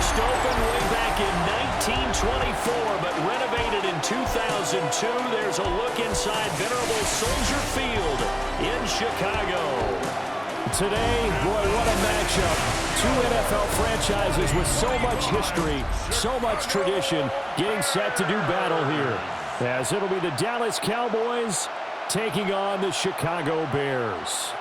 Bust open way back in 1924, but renovated in 2002. There's a look inside venerable Soldier Field in Chicago. Today, boy, what a matchup. Two NFL franchises with so much history, so much tradition, getting set to do battle here. As it'll be the Dallas Cowboys taking on the Chicago Bears.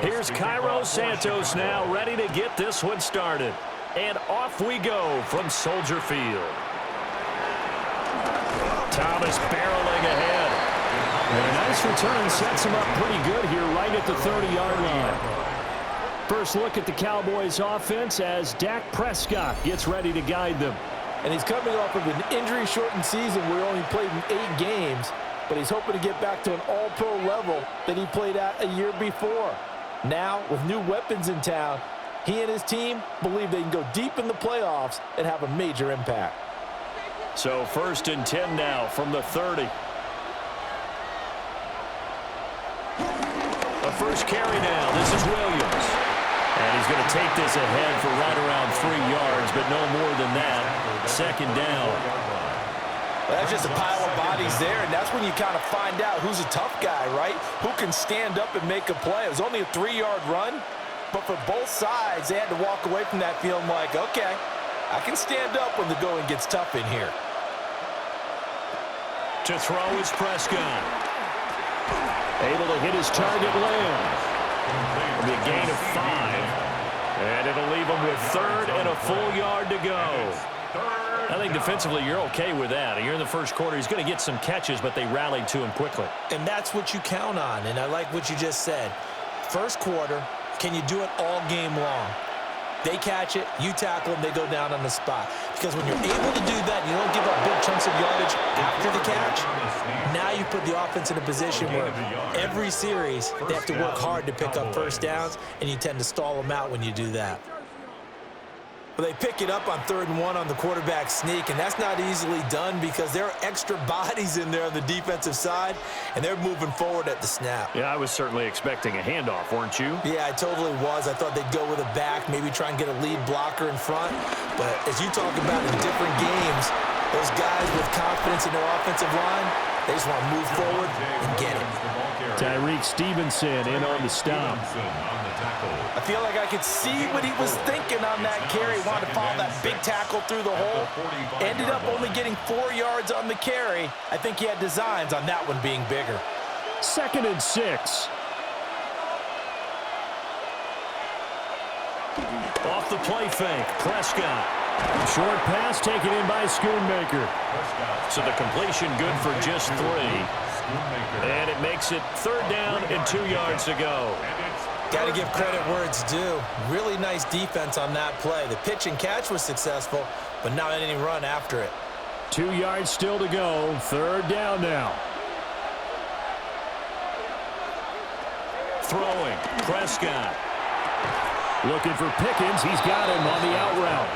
Here's Cairo Santos now, ready to get this one started. And off we go from Soldier Field. Thomas barreling ahead. And a nice return sets him up pretty good here right at the 30-yard line. First look at the Cowboys offense as Dak Prescott gets ready to guide them. And he's coming off of an injury-shortened season where he only played in 8 games. But he's hoping to get back to an all-pro level that he played at a year before. Now, with new weapons in town, he and his team believe they can go deep in the playoffs and have a major impact. So 1st and 10 now from the 30. The first carry now. This is Williams. And he's going to take this ahead for right around 3 yards, but no more than that. 2nd down. Well, that's just a pile of bodies there, and that's when you kind of find out who's a tough guy, right? Who can stand up and make a play. It was only a 3-yard run, but for both sides, they had to walk away from that feeling like, okay, I can stand up when the going gets tough in here. To throw is Prescott. Able to hit his target land. It'll be a gain of 5. And it'll leave him with 3rd and a full yard to go. I think defensively you're okay with that. You're in the first quarter. He's going to get some catches, but they rallied to him quickly. And that's what you count on, and I like what you just said. First quarter, can you do it all game long? They catch it, you tackle them, they go down on the spot. Because when you're able to do that, you don't give up big chunks of yardage after the catch. Now you put the offense in a position where every series they have to work hard to pick up first downs, and you tend to stall them out when you do that. Well, they pick it up on 3rd and 1 on the quarterback sneak, and that's not easily done because there are extra bodies in there on the defensive side, and they're moving forward at the snap. Yeah, I was certainly expecting a handoff, weren't you? Yeah, I totally was. I thought they'd go with a back, maybe try and get a lead blocker in front. But as you talk about in different games, those guys with confidence in their offensive line, they just want to move forward and get it. Tyreek Stevenson in on the stop. I feel like I could see what he was thinking on that carry. Wanted to follow that big tackle through the hole. Ended up only getting 4 yards on the carry. I think he had designs on that one being bigger. 2nd and 6. Off the play fake, Prescott. Short pass taken in by Schoonmaker. So the completion good for just 3. And it makes it 3rd down and 2 yards to go. Got to give credit where it's due. Really nice defense on that play. The pitch and catch was successful, but not any run after it. 2 yards still to go. 3rd down now. Throwing, Prescott. Looking for Pickens. He's got him on the out route.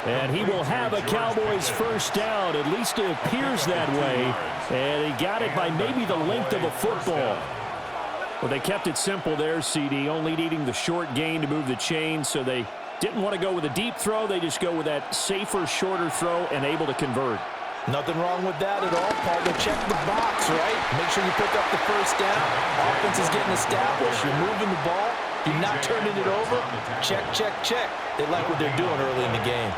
And he will have a Cowboys first down. At least it appears that way. And he got it by maybe the length of a football. Well, they kept it simple there, CD, only needing the short gain to move the chain, so they didn't want to go with a deep throw. They just go with that safer, shorter throw and able to convert. Nothing wrong with that at all, partner. Check the box, right? Make sure you pick up the first down. Offense is getting established. You're moving the ball. You're not turning it over. Check, check, check. They like what they're doing early in the game.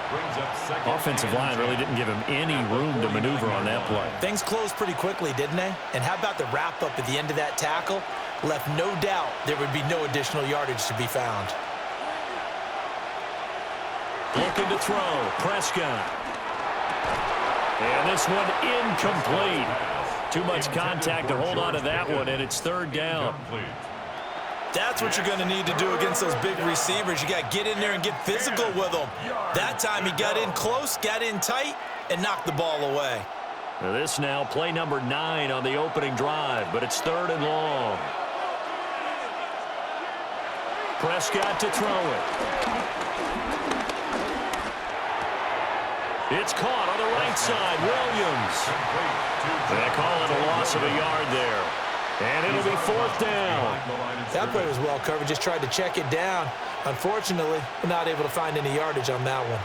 Offensive line really didn't give him any room to maneuver on that play. Things closed pretty quickly, didn't they? And how about the wrap-up at the end of that tackle? Left no doubt there would be no additional yardage to be found. Looking to throw, Prescott. And this one incomplete. Too much contact to hold on to that one, and it's 3rd down. That's what you're going to need to do against those big receivers. You got to get in there and get physical with them. That time he got in close, got in tight, and knocked the ball away. Now this now play number 9 on the opening drive, but it's 3rd and long. Prescott to throw it. It's caught on the right side. Williams. They call it a loss of a yard there. And it'll be 4th down. That play was well covered. Just tried to check it down. Unfortunately, we're not able to find any yardage on that one.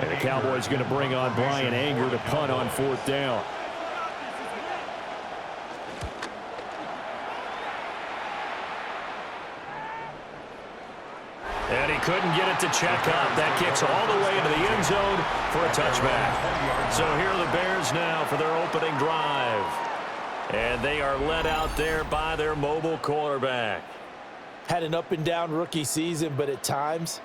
And the Cowboys going to bring on Brian Anger to punt on 4th down. And he couldn't get it to check up. That kicks all the way into the end zone for a touchback. So here are the Bears now for their opening drive. And they are led out there by their mobile quarterback. Had an up-and-down rookie season, but at times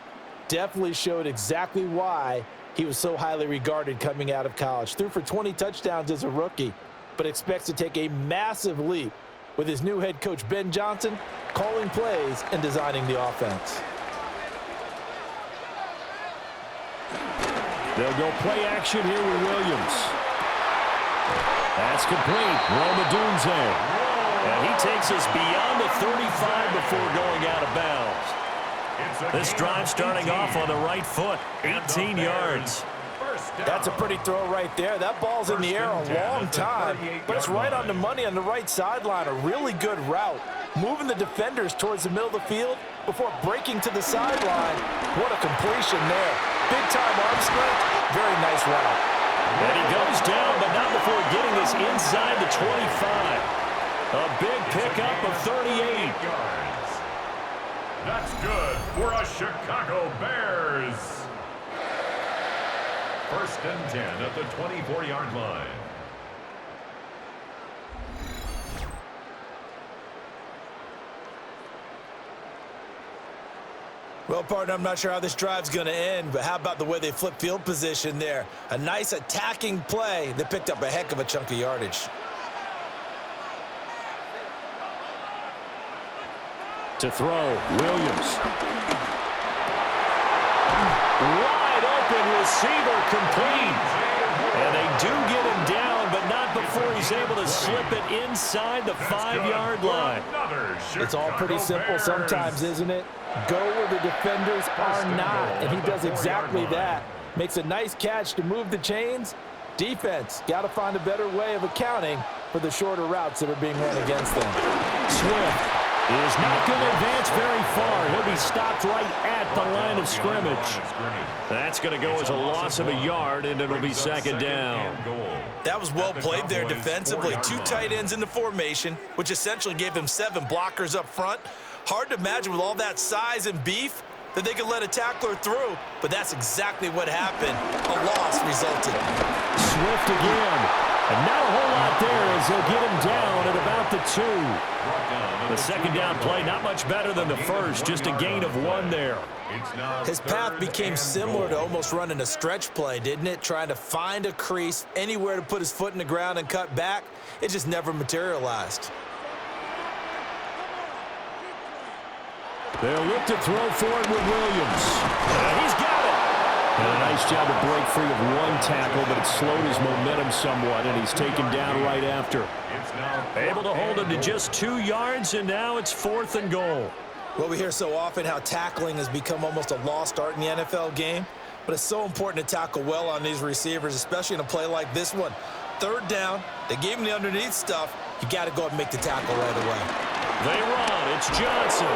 definitely showed exactly why he was so highly regarded coming out of college. Threw for 20 touchdowns as a rookie, but expects to take a massive leap with his new head coach, Ben Johnson, calling plays and designing the offense. They'll go play action here with Williams. That's complete. Romadunze. And he takes us beyond the 35 before going out of bounds. This drive starting off on the right foot. 18 yards. That's a pretty throw right there. That ball's in the air a long time, but it's right on the money on the right sideline. A really good route. Moving the defenders towards the middle of the field before breaking to the sideline. What a completion there. Big-time arm strength. Very nice route. And he goes down, but not before getting this inside the 25. A big pickup of 38. That's good for a Chicago Bears. 1st and 10 at the 24-yard line. Well, partner, I'm not sure how this drive's going to end, but how about the way they flip field position there? A nice attacking play that picked up a heck of a chunk of yardage. To throw, Williams. Wide open receiver complete. And they do get him down, but not before he's able to slip it inside the 5-yard line. It's all pretty simple sometimes, isn't it? Go where the defenders are not, and he does exactly that. Makes a nice catch to move the chains. Defense, got to find a better way of accounting for the shorter routes that are being run against them. Swift is not going to advance very far. He'll be stopped right at the line of scrimmage. That's going to go as a loss of a yard, and it'll be 2nd down. That was well played there defensively. 2 tight ends in the formation, which essentially gave him 7 blockers up front. Hard to imagine with all that size and beef that they could let a tackler through, but that's exactly what happened. A loss resulted. Swift again. And not a whole lot there as they'll get him down at about the 2. The 2nd down play, not much better than the first, just a gain of 1 there. His path became similar to almost running a stretch play, didn't it? Trying to find a crease, anywhere to put his foot in the ground and cut back. It just never materialized. They'll look to throw for it with Williams. He's got it. And a nice job to break free of 1 tackle, but it slowed his momentum somewhat, and he's taken down right after. Able to hold him to just 2 yards, and now it's 4th and goal. Well, we hear so often how tackling has become almost a lost art in the NFL game, but it's so important to tackle well on these receivers, especially in a play like this one. 3rd down, they gave him the underneath stuff. You got to go and make the tackle right away. They run. It's Johnson.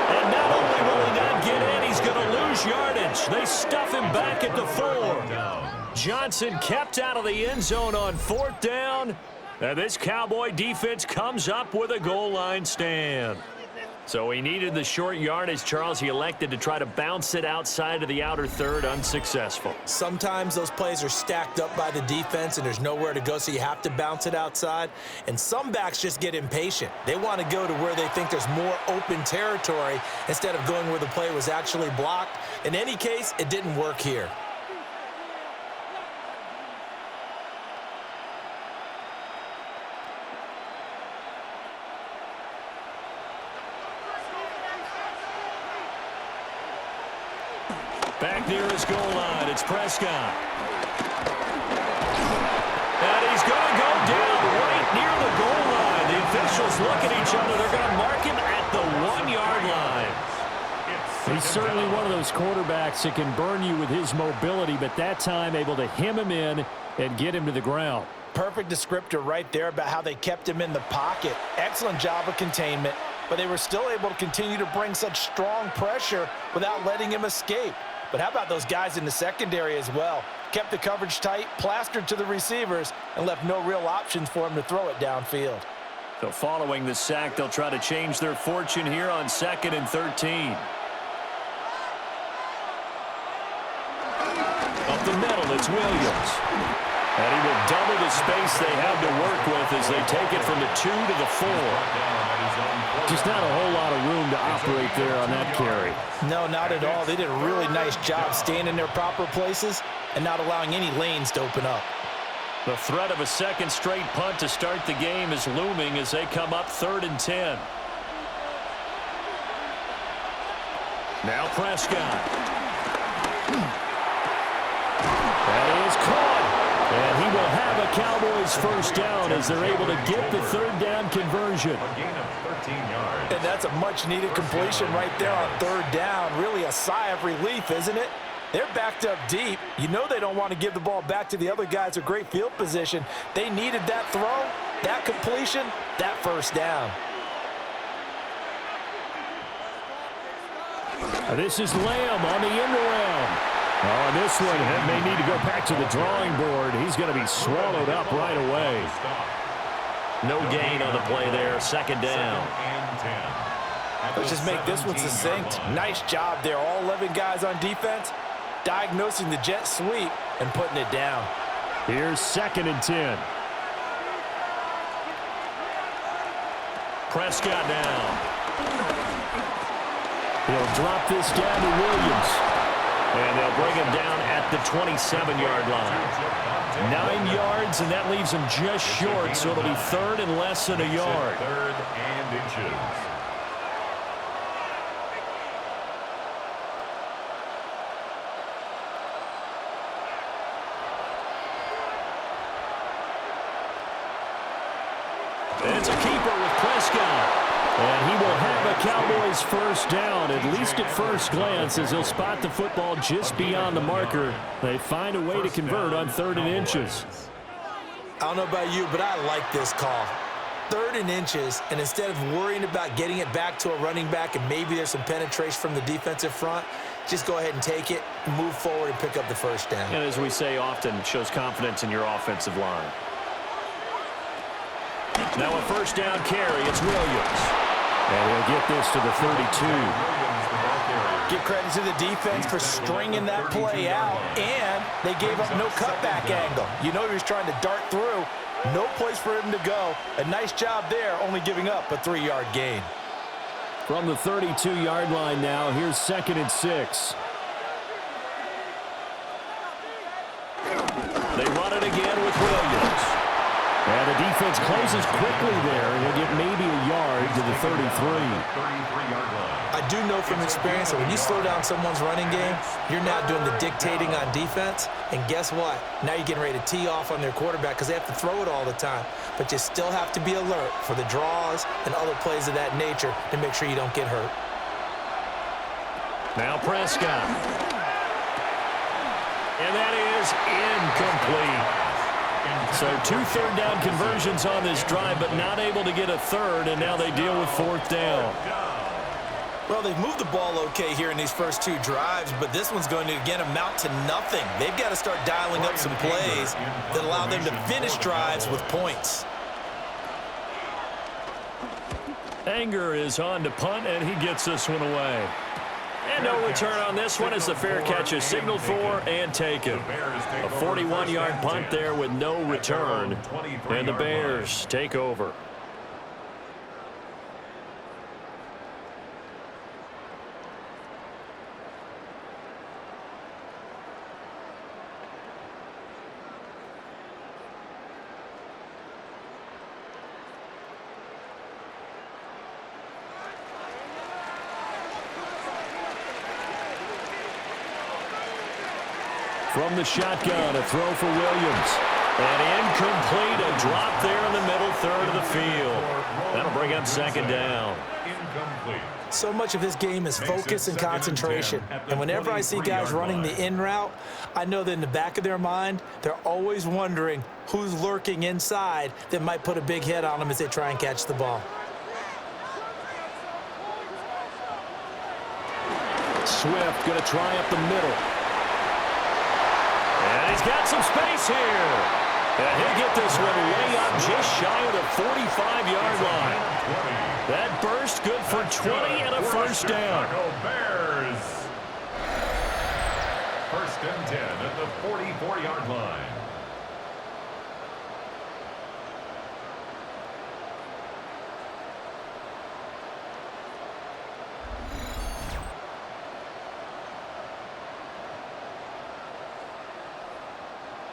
And not only will he not get in, he's going to lose yardage. They stuff him back at the 4. Johnson kept out of the end zone on 4th down. And this Cowboy defense comes up with a goal line stand. So he needed the short yardage, Charles. He elected to try to bounce it outside of the outer 3rd, unsuccessful. Sometimes those plays are stacked up by the defense and there's nowhere to go, so you have to bounce it outside. And some backs just get impatient. They want to go to where they think there's more open territory instead of going where the play was actually blocked. In any case, it didn't work here. Back near his goal line, it's Prescott. And he's going to go down right near the goal line. The officials look at each other. They're going to mark him at the 1. He's certainly one of those quarterbacks that can burn you with his mobility, but that time able to hem him in and get him to the ground. Perfect descriptor right there about how they kept him in the pocket. Excellent job of containment, but they were still able to continue to bring such strong pressure without letting him escape. But how about those guys in the secondary as well? Kept the coverage tight, plastered to the receivers, and left no real options for him to throw it downfield. So following the sack, they'll try to change their fortune here on 2nd and 13. Up the middle, it's Williams. And he will double the space they have to work with as they take it from the 2 to the 4. Just not a whole lot of room to operate there on that carry. No, not at all. They did a really nice job staying in their proper places and not allowing any lanes to open up. The threat of a second straight punt to start the game is looming as they come up 3rd and 10. Now Prescott. That is caught. And he will have a Cowboys first down as they're able to get the 3rd down conversion. A gain of 13 yards. And that's a much-needed completion right there on 3rd down. Really a sigh of relief, isn't it? They're backed up deep. You know they don't want to give the ball back to the other guys with great field position. They needed that throw, that completion, that first down. This is Lamb on the end around. On this one, may need to go back to the drawing board. He's going to be swallowed up right away. No gain on the play there. 2nd down. Let's just make this one succinct. Nice job there. All 11 guys on defense, diagnosing the jet sweep and putting it down. Here's 2nd and 10. Prescott now. He'll drop this down to Williams. And they'll bring him down at the 27-yard line. 9 yards, and that leaves him just short, so it'll be 3rd and less than a yard. 3rd and inches. It's a keeper with Prescott. And he will have a Cowboys first down, at least at first glance, as he'll spot the football just beyond the marker. They find a way to convert on 3rd and inches. I don't know about you, but I like this call. 3rd and inches, and instead of worrying about getting it back to a running back and maybe there's some penetration from the defensive front, just go ahead and take it, move forward, and pick up the first down. And as we say often, it shows confidence in your offensive line. Now a first down carry, it's Williams. And he'll get this to the 32. Give credit to the defense for stringing that play out, and they gave up no cutback angle. You know he was trying to dart through. No place for him to go. A nice job there, only giving up a 3-yard gain. From the 32-yard line now, here's 2nd and 6. They run it again with Williams. And the defense closes quickly there, and he'll get maybe a yard to the 33. 33-yard line. I do know from experience that when you slow down someone's running game, you're now doing the dictating on defense. And guess what? Now you're getting ready to tee off on their quarterback because they have to throw it all the time. But you still have to be alert for the draws and other plays of that nature to make sure you don't get hurt. Now Prescott. And that is incomplete. So 2 third down conversions on this drive, but not able to get a 3rd, and now they deal with 4th down. Well, they've moved the ball okay here in these first 2 drives, but this one's going to, again, amount to nothing. They've got to start dialing up some plays that allow them to finish drives with points. Anger is on to punt, and he gets this one away. And no return on this one as the fair catch is signaled for and taken. A 41-yard punt there with no return. And the Bears take over. From the shotgun, a throw for Williams. And incomplete, a drop there in the middle third of the field. That'll bring up 2nd down. Incomplete. So much of his game is focus and concentration. And whenever I see guys running the in route, I know that in the back of their mind, they're always wondering who's lurking inside that might put a big hit on them as they try and catch the ball. Swift going to try up the middle. And he's got some space here. And he'll get this one way up just shy of the 45-yard line. That burst good for 20 and a first down. Bears. First and 10 at the 44-yard line.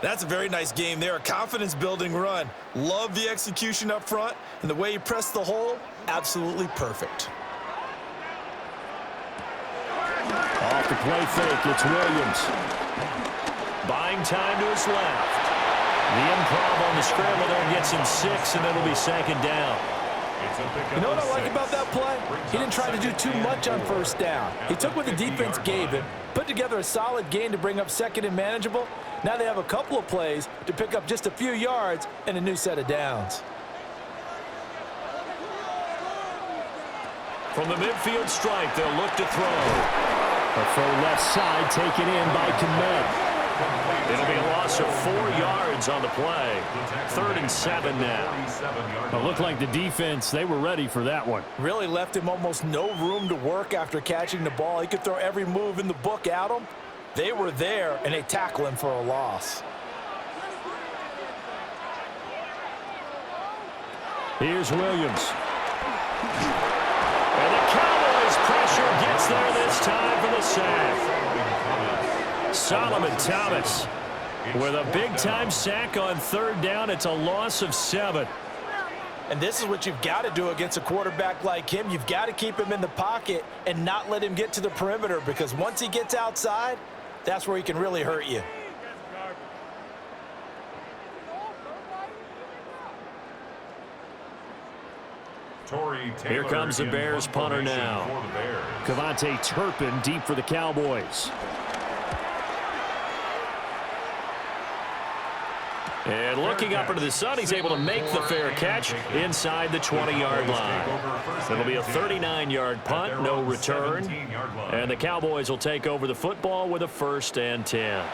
That's a very nice game there, a confidence-building run. Love the execution up front, and the way he pressed the hole, absolutely perfect. Off the play fake, it's Williams. Buying time to his left. The improv on the scramble there gets him 6, and it'll be second down. You know what I like about that play? He didn't try to do too much on first down. He took what the defense gave him, put together a solid gain to bring up second and manageable. Now they have a couple of plays to pick up just a few yards and a new set of downs. From the midfield stripe, they'll look to throw. A throw left side taken in by Kmet. It'll be a loss of 4 yards on the play. 3rd and 7 now. It looked like the defense, they were ready for that one. Really left him almost no room to work after catching the ball. He could throw every move in the book at him. They were there, and they tackle him for a loss. Here's Williams. And the Cowboys pressure gets there this time for the sack. Solomon Thomas with a big-time sack on 3rd down. It's a loss of 7. And this is what you've got to do against a quarterback like him. You've got to keep him in the pocket and not let him get to the perimeter, because once he gets outside, that's where he can really hurt you. Here comes the Bears punter now. Cavante Turpin deep for the Cowboys. And looking up into the sun, he's able to make the fair catch inside the 20-yard line. It'll be a 39-yard punt, no return. And the Cowboys will take over the football with a 1st and 10.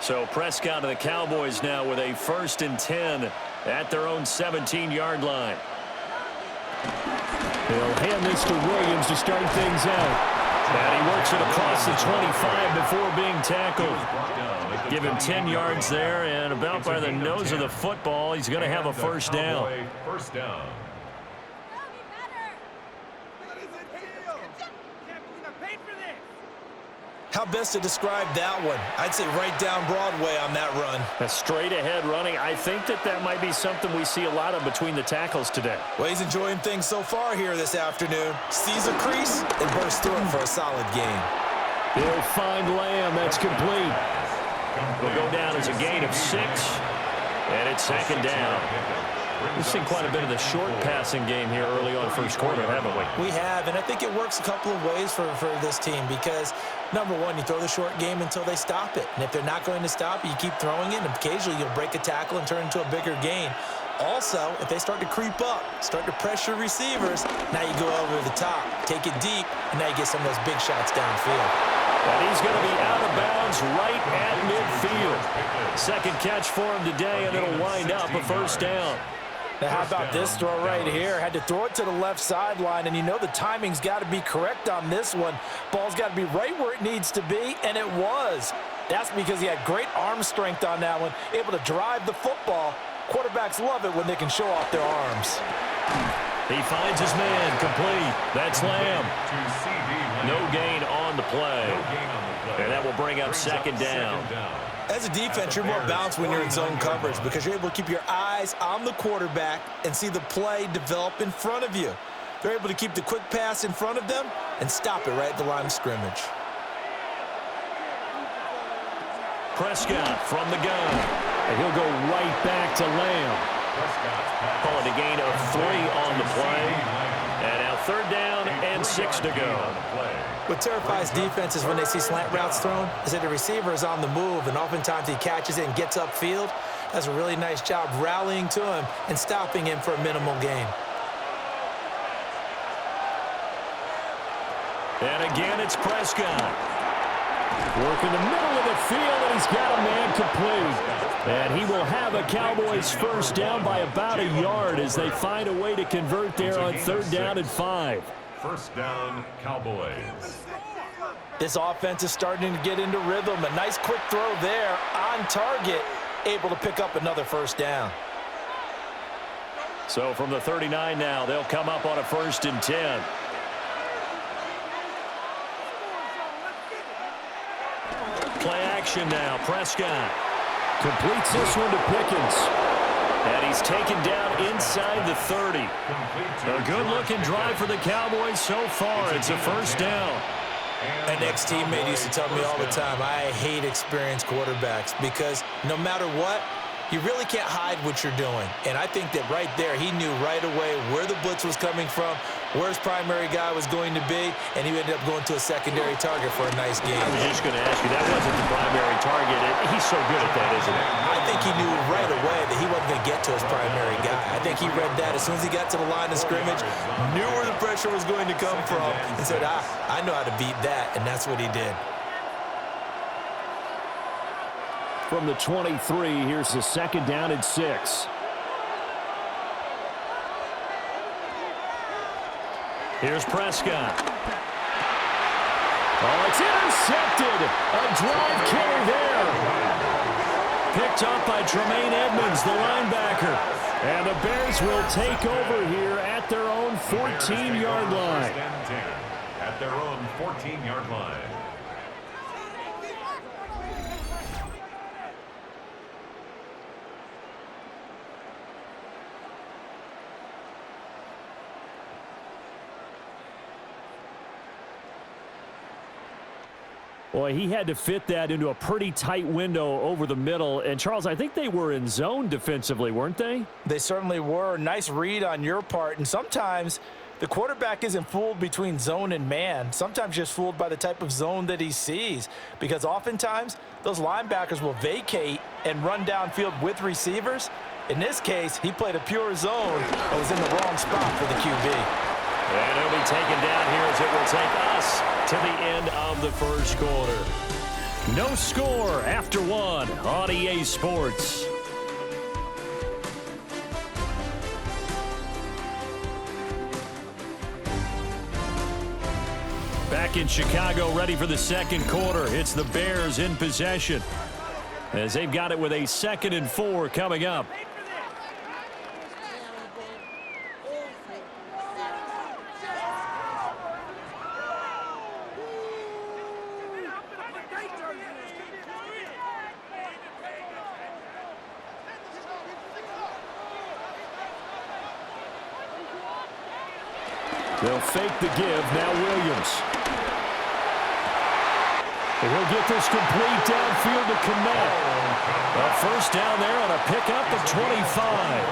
So Prescott and the Cowboys now with a 1st and 10 at their own 17-yard line. They'll hand this to Williams to start things out. And he works it across the 25 before being tackled. Give him 10 yards there, and about by the nose of the football, he's going to have a 1st down. First down. How best to describe that one? I'd say right down Broadway on that run. A straight-ahead running. I think that might be something we see a lot of between the tackles today. Well, he's enjoying things so far here this afternoon. Sees a crease and bursts through it for a solid gain. He'll find Lamb. That's complete. Will go down as a gain of 6, and it's 2nd down. We've seen quite a bit of the short passing game here early on first quarter, haven't we? We have, and I think it works a couple of ways for this team, because, number one, you throw the short game until they stop it. And if they're not going to stop it, you keep throwing it, and occasionally you'll break a tackle and turn into a bigger gain. Also, if they start to creep up, start to pressure receivers, now you go over the top, take it deep, and now you get some of those big shots downfield. And he's going to be out of bounds right at midfield. 2nd catch for him today, and it'll wind up a 1st down. Now, how about this throw right here? Had to throw it to the left sideline, and you know the timing's got to be correct on this one. Ball's got to be right where it needs to be, and it was. That's because he had great arm strength on that one, able to drive the football. Quarterbacks love it when they can show off their arms. He finds his man, complete. That's Lamb. No gain on the play. And that will bring up 2nd down. As a defense, you're more balanced when you're in zone coverage, because you're able to keep your eyes on the quarterback and see the play develop in front of you. They're able to keep the quick pass in front of them and stop it right at the line of scrimmage. Prescott from the gun. And he'll go right back to Lamb. Call it a gain of 3 on the play. And now 3rd down and 6 to go. What terrifies defenses when they see slant routes thrown is that the receiver is on the move, and oftentimes he catches it and gets upfield. Does a really nice job rallying to him and stopping him for a minimal gain. And again, it's Prescott. Work in the middle of the field, and he's got a man complete. And he will have a Cowboys first down by about a yard as they find a way to convert there on 3rd down and 5. First down, Cowboys. This offense is starting to get into rhythm. A nice quick throw there on target, able to pick up another first down. So from the 39 now, they'll come up on a 1st and 10. Play action now. Prescott completes this one to Pickens. And he's taken down inside the 30. A good-looking drive for the Cowboys so far. It's a first down. An ex-teammate used to tell me all the time, I hate experienced quarterbacks because no matter what, you really can't hide what you're doing. And I think that right there, he knew right away where the blitz was coming from, where his primary guy was going to be, and he ended up going to a secondary target for a nice game. I was just going to ask you, that wasn't the primary target. He's so good at that, isn't he? I think he knew right away that he wasn't going to get to his primary guy. I think he read that as soon as he got to the line of scrimmage, knew where the pressure was going to come from, and said, I know how to beat that, and that's what he did. From the 23, here's the 2nd down and 6. Here's Prescott. Oh, it's intercepted. A drive killer there. Picked up by Tremaine Edmonds, the linebacker. And the Bears will take over here at their own 14-yard line. At their own 14-yard line. Boy, he had to fit that into a pretty tight window over the middle. And, Charles, I think they were in zone defensively, weren't they? They certainly were. Nice read on your part. And sometimes the quarterback isn't fooled between zone and man. Sometimes just fooled by the type of zone that he sees. Because oftentimes, those linebackers will vacate and run downfield with receivers. In this case, he played a pure zone and was in the wrong spot for the QB. And he'll be taken down here as it will take us to the end of the first quarter. No score after 1 on EA Sports. Back in Chicago, ready for the 2nd quarter. It's the Bears in possession as they've got it with a 2nd and 4 coming up. They'll fake the give. Now Williams. And he'll get this complete downfield to Kmet. A first down there on a pickup of 25.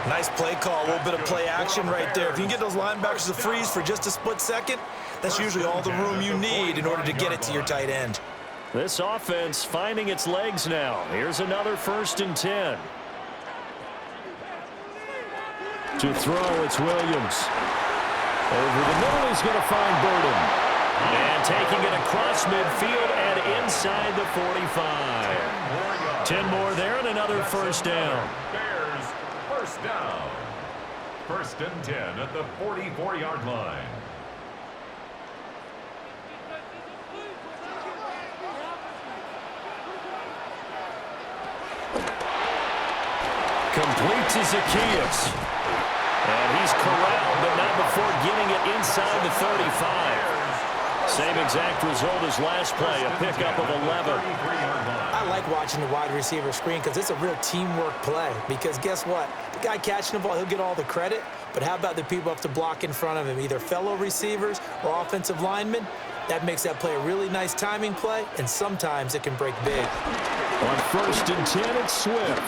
Nice play call. A little bit of play action right there. If you can get those linebackers to freeze for just a split second, that's usually all the room you need in order to get it to your tight end. This offense finding its legs now. Here's another 1st and 10. To throw, it's Williams. Over the middle, he's going to find Burden. And taking it across midfield and inside the 45. 10 more there and another first down. Bears, first down. 1st and 10 at the 44-yard line. Complete to Zacchaeus. And he's corralled, but not before getting it inside the 35. Same exact result as last play, a pickup of 11. I like watching the wide receiver screen because it's a real teamwork play. Because guess what? The guy catching the ball, he'll get all the credit. But how about the people up to block in front of him, either fellow receivers or offensive linemen? That makes that play a really nice timing play, and sometimes it can break big. On 1st and 10, it's Swift.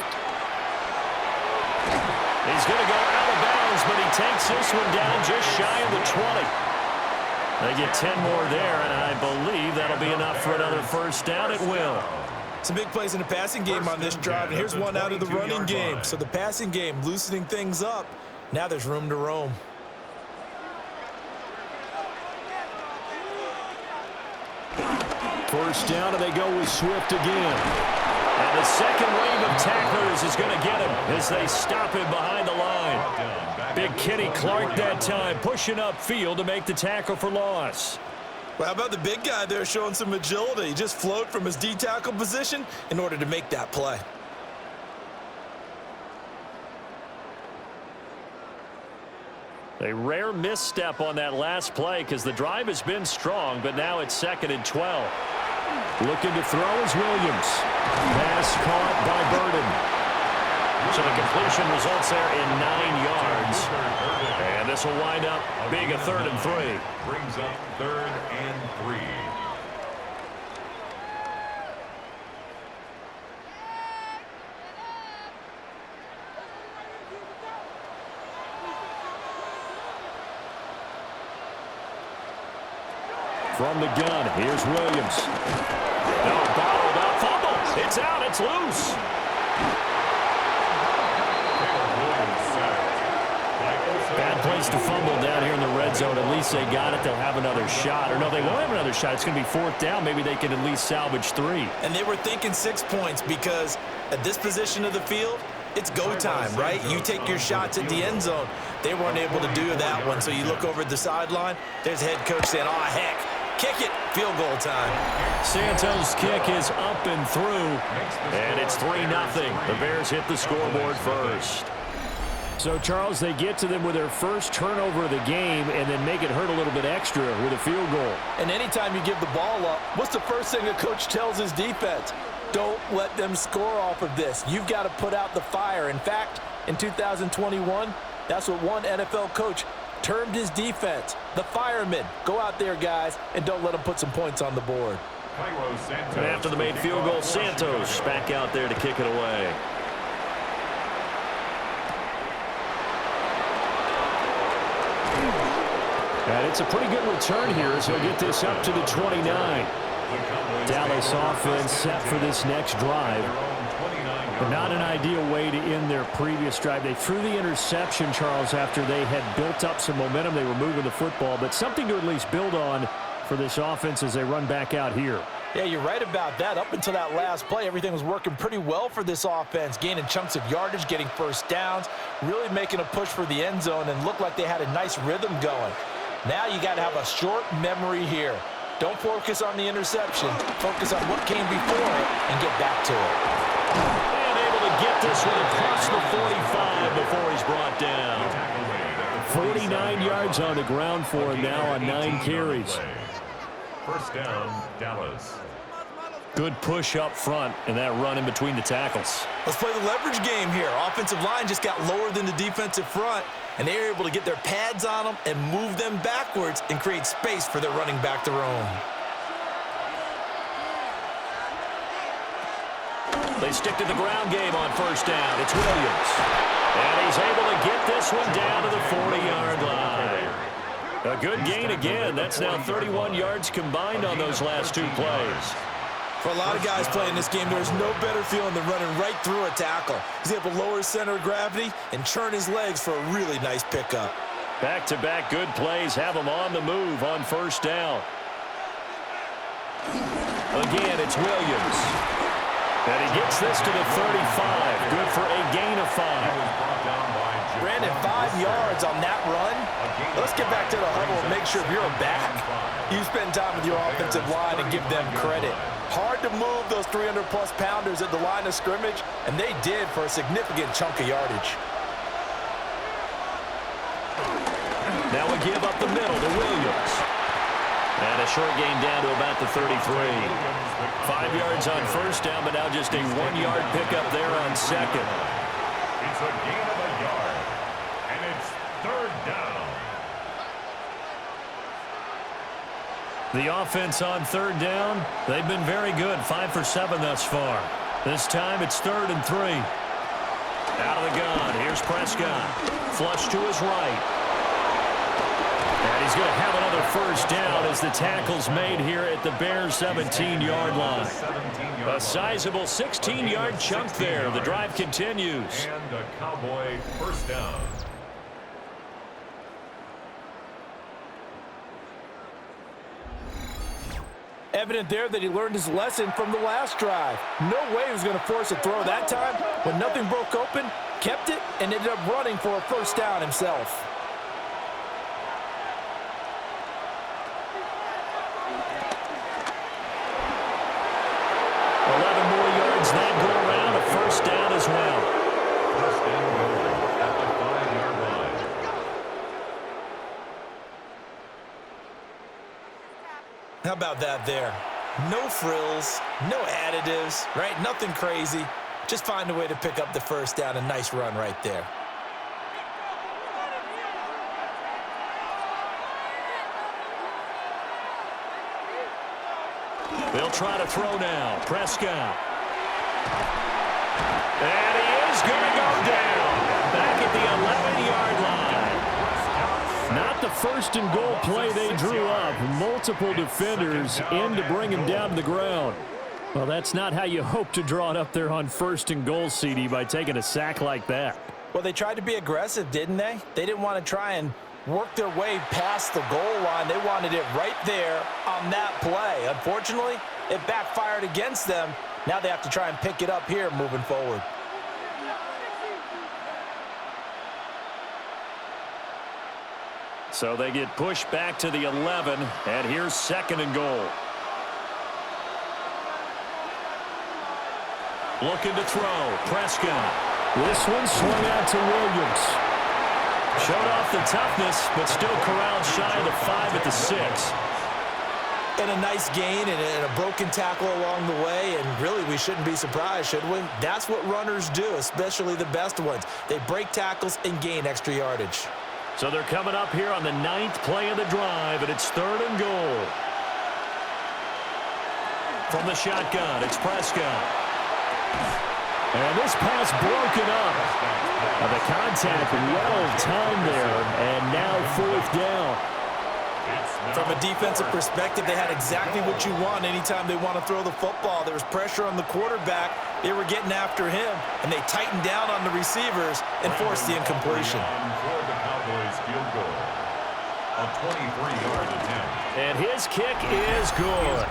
He's going to go out of bounds, but he takes this one down just shy of the 20. They get 10 more there, and I believe that'll be enough for another first down. It will. Some big plays in the passing game on this drive, and here's one out of the running game. So the passing game loosening things up. Now there's room to roam. First down, and they go with Swift again. And the second wave of tacklers is going to get him as they stop him behind the line. Big Kenny Clark that time, pushing upfield to make the tackle for loss. Well, how about the big guy there showing some agility? He just flowed from his D-tackle position in order to make that play. A rare misstep on that last play because the drive has been strong, but now it's 2nd and 12. Looking to throw is Williams. Pass caught by Burden. So the completion results there in 9 yards. And this will wind up being a 3rd and 3. Brings up 3rd and 3. From the gun, here's Williams. No, bottled up, fumble. It's out, it's loose. Bad place to fumble down here in the red zone. At least they got it. They'll have another shot. Or no, they won't have another shot. It's going to be 4th down. Maybe they can at least salvage 3. And they were thinking 6 points because at this position of the field, it's go time, right? You take your shots at the end zone. They weren't able to do that one. So you look over at the sideline, there's head coach saying, oh, heck, kick it, field goal time. Santos' kick is up and through, and it's 3-0. The Bears hit the scoreboard first. So, Charles, they get to them with their first turnover of the game and then make it hurt a little bit extra with a field goal. And anytime you give the ball up, what's the first thing a coach tells his defense? Don't let them score off of this. You've got to put out the fire. In fact, in 2021, that's what one NFL coach termed his defense, the firemen. Go out there, guys, and don't let them put some points on the board. And after the made field goal, Santos back out there to kick it away. And it's a pretty good return here as he'll get this up to the 29. Dallas offense set for this next drive. But not an ideal way to end their previous drive. They threw the interception, Charles, after they had built up some momentum. They were moving the football, but something to at least build on for this offense as they run back out here. Yeah, you're right about that. Up until that last play, everything was working pretty well for this offense, gaining chunks of yardage, getting first downs, really making a push for the end zone, and looked like they had a nice rhythm going. Now you got to have a short memory here. Don't focus on the interception. Focus on what came before it and get back to it. And able to get this one across the 45 before he's brought down. 49 yards on the ground for him now on 9 carries. First down, Dallas. Good push up front and that run in between the tackles. Let's play the leverage game here. Offensive line just got lower than the defensive front, and they were able to get their pads on them and move them backwards and create space for their running back to roam. They stick to the ground game on first down. It's Williams. And he's able to get this one down to the 40-yard line. A good gain again. That's now 31 yards combined on those last 2 plays. For a lot of guys playing this game, there's no better feeling than running right through a tackle. He's able to lower his center of gravity and churn his legs for a really nice pickup. Back-to-back good plays have him on the move on first down. Again, it's Williams. And he gets this to the 35. Good for a gain of 5. Brandon, 5 yards on that run. Let's get back to the huddle and make sure you're back. You spend time with your offensive line and give them credit. Hard to move those 300-plus pounders at the line of scrimmage, and they did for a significant chunk of yardage. Now we give up the middle to Williams. And a short gain down to about the 33. 5 yards on first down, but now just a 1-yard pickup there on second. It's a gain of a yard, and it's third down. The offense on third down, they've been very good, 5 for 7 thus far. This time it's 3rd and 3. Out of the gun, here's Prescott. Flush to his right. And he's going to have another first down as the tackle's made here at the Bears' 17-yard line. A sizable 16-yard chunk there. The drive continues. And a Cowboy first down. Evident there that he learned his lesson from the last drive. No way he was going to force a throw that time. When nothing broke open, kept it, and ended up running for a first down himself. That go around, a first down as well. First and goal at the 5-yard line. How about that there? No frills, no additives, right? Nothing crazy. Just find a way to pick up the first down. A nice run right there. They'll try to throw now. Prescott. And he is going to go down. Back at the 11-yard line. Not the first and goal play they drew up. Multiple defenders in to bring him down to the ground. Well, that's not how you hope to draw it up there on first and goal, CD, by taking a sack like that. Well, they tried to be aggressive, didn't they? They didn't want to try and work their way past the goal line. They wanted it right there on that play. Unfortunately, it backfired against them. Now they have to try and pick it up here moving forward. So they get pushed back to the 11, and here's 2nd and goal. Looking to throw. Prescott. This one swung out to Williams. Showed off the toughness, but still corralled shy of the 5 at the 6. And a nice gain and a broken tackle along the way, and really we shouldn't be surprised, should we? That's what runners do, especially the best ones. They break tackles and gain extra yardage. So they're coming up here on the 9th play of the drive, and it's 3rd and goal. From the shotgun, it's Prescott. And this pass broken up. The contact well timed there, and now 4th down. From a defensive perspective, they had exactly what you want anytime they want to throw the football. There was pressure on the quarterback. They were getting after him, and they tightened down on the receivers and forced the incompletion. For the Cowboys field goal. A 23-yard attempt. And his kick is good.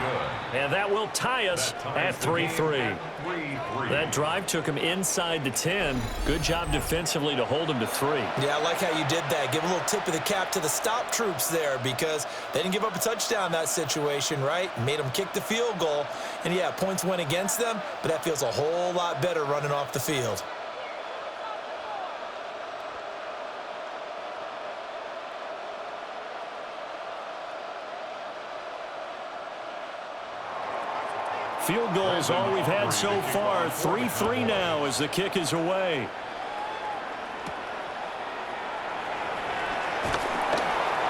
And that will tie us at 3-3. That drive took him inside the 10. Good job defensively to hold him to 3. Yeah, I like how you did that. Give a little tip of the cap to the stop troops there because they didn't give up a touchdown in that situation, right? Made them kick the field goal. And, yeah, points went against them, but that feels a whole lot better running off the field. Field goal is all we've had so far. 3-3 now as the kick is away.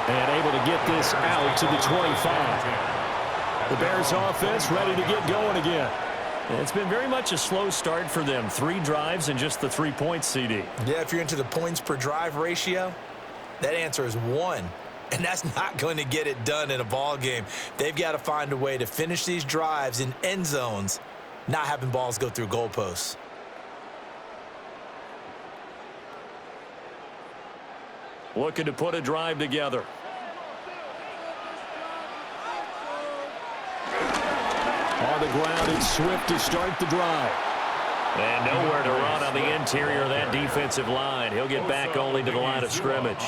And able to get this out to the 25. The Bears offense ready to get going again. It's been very much a slow start for them. 3 drives and just the 3 points, CD. Yeah, if you're into the points per drive ratio, that answer is 1. And that's not going to get it done in a ball game. They've got to find a way to finish these drives in end zones, not having balls go through goalposts. Looking to put a drive together. On the ground, it's Swift to start the drive. And nowhere to run on the interior of that defensive line. He'll get back only to the line of scrimmage.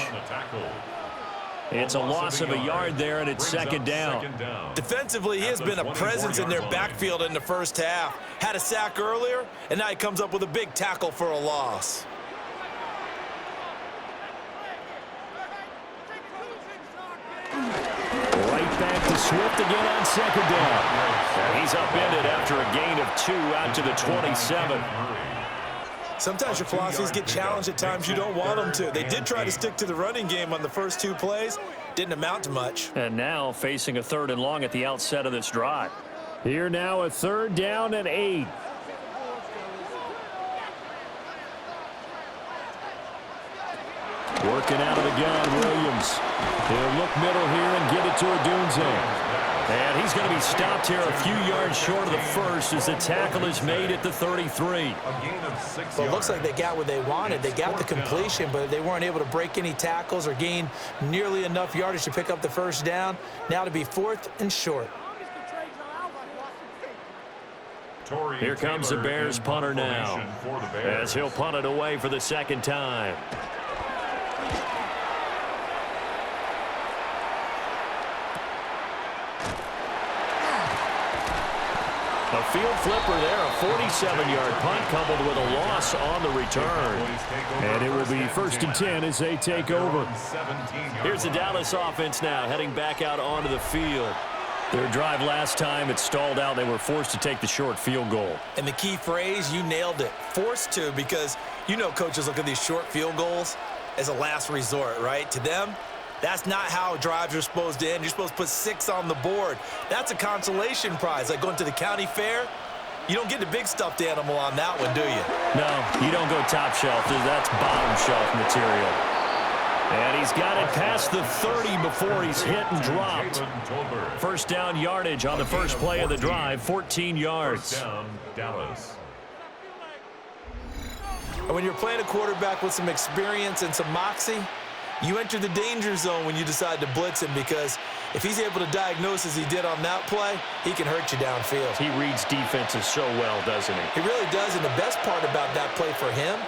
It's a loss of a yard there, and it's 2nd down. Defensively, he has been a presence in their backfield in the first half. Had a sack earlier, and now he comes up with a big tackle for a loss. Right back to Swift again on second down. And he's upended after a gain of 2 out to the 27. Sometimes your philosophies get challenged at times you don't want them to. They did try to stick to the running game on the first 2 plays. Didn't amount to much. And now facing a 3rd and long at the outset of this drive. Here now a 3rd down and 8. Working out of the gun, Williams. He'll look middle here and get it to Odunze. And he's going to be stopped here a few yards short of the first as the tackle is made at the 33. Well, it looks like they got what they wanted. They got the completion, but they weren't able to break any tackles or gain nearly enough yardage to pick up the first down. Now to be 4th and short. Here comes the Bears punter now as he'll punt it away for the 2nd time. A field flipper there, a 47-yard punt coupled with a loss on the return. And it will be 1st and 10 as they take over. Here's the Dallas offense now heading back out onto the field. Their drive last time, it stalled out. They were forced to take the short field goal. And the key phrase, you nailed it. Forced to, because you know coaches look at these short field goals as a last resort, right? To them, that's not how drives are supposed to end. You're supposed to put 6 on the board. That's a consolation prize. Like going to the county fair, you don't get the big stuffed animal on that one, do you? No, you don't go top shelf. That's bottom shelf material. And he's got it past the 30 before he's hit and dropped. First down yardage on the first play of the drive, 14 yards. First down, Dallas. And when you're playing a quarterback with some experience and some moxie, you enter the danger zone when you decide to blitz him, because if he's able to diagnose as he did on that play, he can hurt you downfield. He reads defenses so well, doesn't he? He really does, and the best part about that play for him,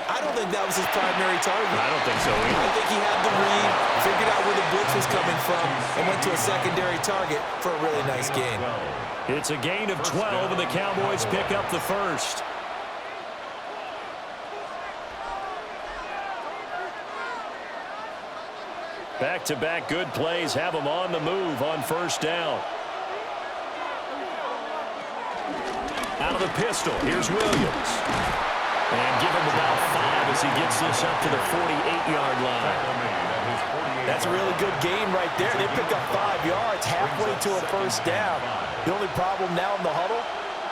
I don't think that was his primary target. I don't think so either. I think he had the read, figured out where the blitz was coming from, and went to a secondary target for a really nice gain. It's a gain of 12, and the Cowboys pick up the first. Back-to-back good plays have them on the move on first down. Out of the pistol, here's Williams. And give him about 5 as he gets this up to the 48-yard line. That's a really good gain right there. They pick up 5 yards halfway to a first down. The only problem now in the huddle,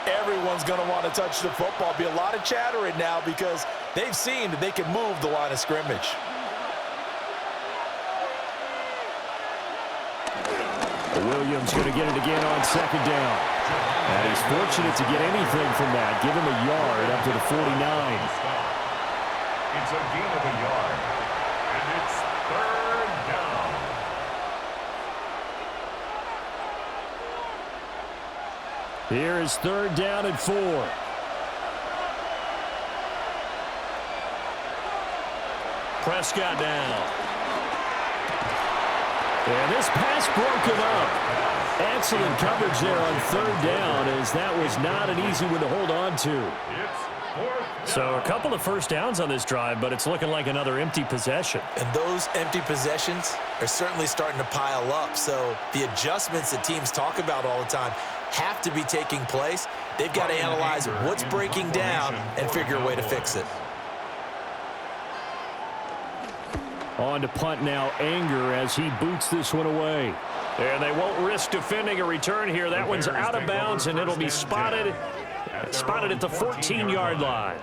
everyone's going to want to touch the football. Be a lot of chattering now because they've seen that they can move the line of scrimmage. Williams going to get it again on second down. And he's fortunate to get anything from that. Give him a yard up to the 49. It's a gain of a yard. And it's 3rd down. Here is 3rd down and 4. Prescott now. And this pass broken up. Excellent coverage there on 3rd down, as that was not an easy one to hold on to. So a couple of first downs on this drive, but it's looking like another empty possession. And those empty possessions are certainly starting to pile up. So the adjustments that teams talk about all the time have to be taking place. They've got to analyze what's breaking down and figure a way to fix it. On to punt now, Anger, as he boots this one away. And they won't risk defending a return here. That one's out of bounds, and it'll be spotted at the 14-yard line.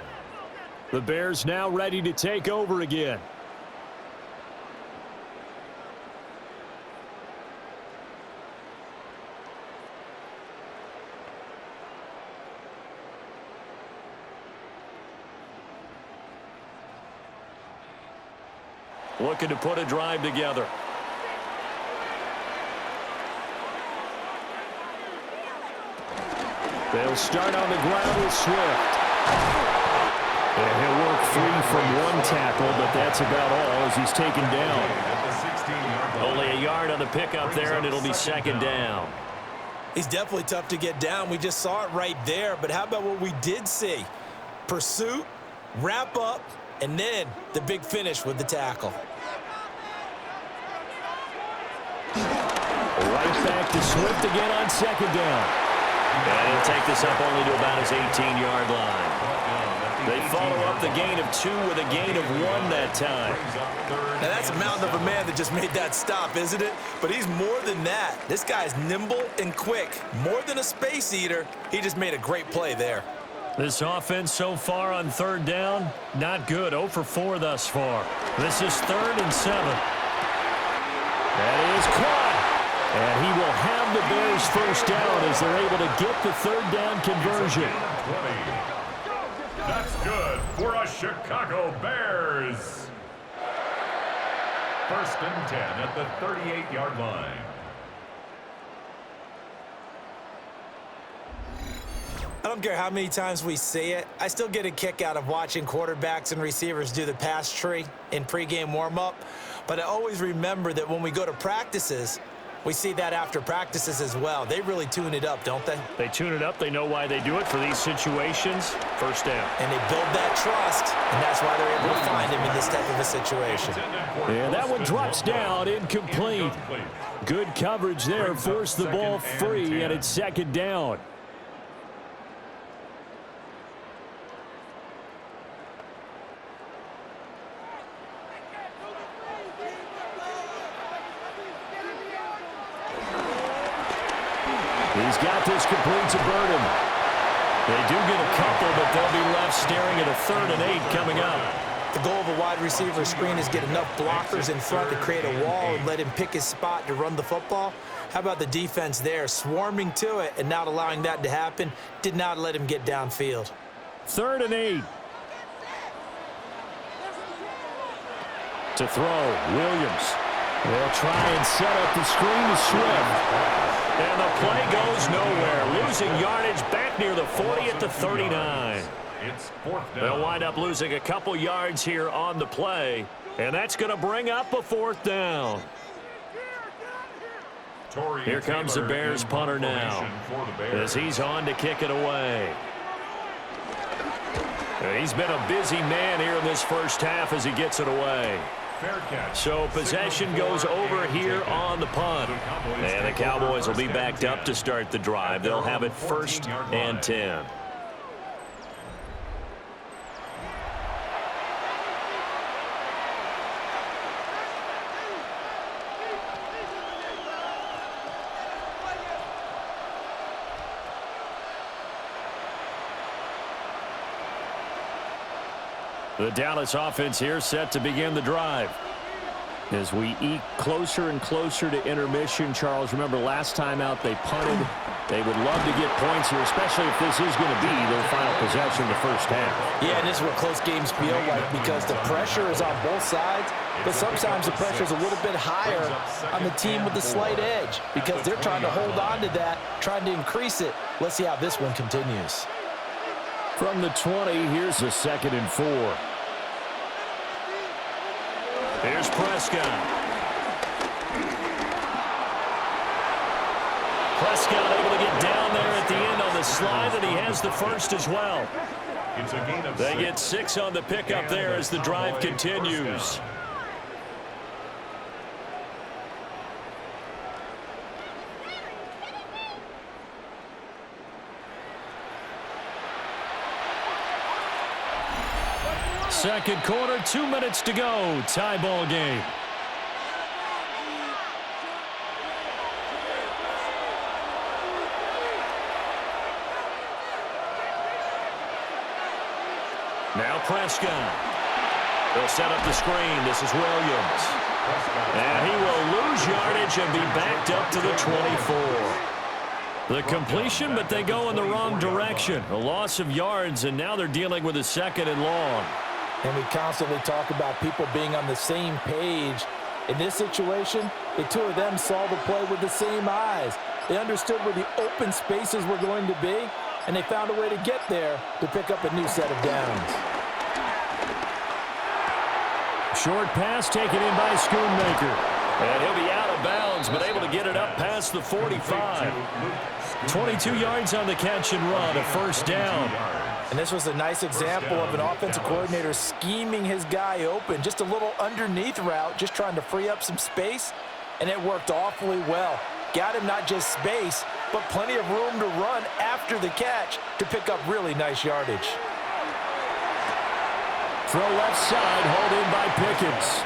The Bears now ready to take over again. Looking to put a drive together. They'll start on the ground with Swift. And he'll work free from one tackle, but that's about all as he's taken down. Only a yard on the pickup there, and it'll be 2nd down. He's definitely tough to get down. We just saw it right there. But how about what we did see? Pursuit, wrap up, and then the big finish with the tackle. Right back to Swift again on second down. And he'll take this up only to about his 18-yard line. They follow up the gain of 2 with a gain of 1 that time. Now that's a mountain of a man that just made that stop, isn't it? But he's more than that. This guy's nimble and quick. More than a space eater. He just made a great play there. This offense so far on third down, not good. 0 for 4 thus far. This is 3rd and 7. That is caught. And he will have the Bears first down as they're able to get the third down conversion. That's good for a Chicago Bears. 1st and 10 at the 38-yard line. I don't care how many times we see it. I still get a kick out of watching quarterbacks and receivers do the pass tree in pregame warm-up. But I always remember that when we go to practices, we see that after practices as well. They really tune it up, don't they? They tune it up. They know why they do it for these situations. First down. And they build that trust, and that's why they're able to find him in this type of a situation. And that one drops down, incomplete. Good coverage there, forced the ball free, and it's second down. He's got this complete to Burnham. They do get a couple, but they'll be left staring at a 3rd and 8 coming up. The goal of a wide receiver screen is get enough blockers in front to create a wall and let him pick his spot to run the football. How about the defense there, swarming to it and not allowing that to happen? Did not let him get downfield. 3rd and 8. To throw, Williams. They'll try and set up the screen to Swift. And the play goes nowhere. Losing yardage back near the 40 at the 39. It's 4th down. They'll wind up losing a couple yards here on the play. And that's going to bring up a 4th down. Here comes the Bears punter now as he's on to kick it away. He's been a busy man here in this first half as he gets it away. So possession goes over here on the punt. And the Cowboys will be backed up to start the drive. They'll have it 1st and 10. The Dallas offense here set to begin the drive. As we eke closer and closer to intermission, Charles, remember last time out they punted. They would love to get points here, especially if this is going to be their final possession in the first half. Yeah, and this is what close games feel like because the pressure is on both sides, but sometimes the pressure is a little bit higher on the team with the slight edge because they're trying to hold on to that, trying to increase it. Let's see how this one continues. From the 20, here's a 2nd and 4. Here's Prescott. Prescott able to get down there at the end on the slide, and he has the first as well. They get 6 on the pickup there as the drive continues. Second quarter, 2 minutes to go. Tie ball game. Now Prescott. They'll set up the screen. This is Williams. And he will lose yardage and be backed up to the 24. The completion, but they go in the wrong direction. A loss of yards, and now they're dealing with a 2nd and long. And we constantly talk about people being on the same page. In this situation, the two of them saw the play with the same eyes. They understood where the open spaces were going to be, and they found a way to get there to pick up a new set of downs. Short pass taken in by Schoonmaker. And he'll be out of bounds, but able to get it up past the 45. 22 yards on the catch and run, a 1st down. And this was a nice example of an offensive coordinator scheming his guy open. Just a little underneath route, just trying to free up some space, and it worked awfully well. got him not just space, but plenty of room to run after the catch to pick up really nice yardage. Throw left side, hauled in by Pickens.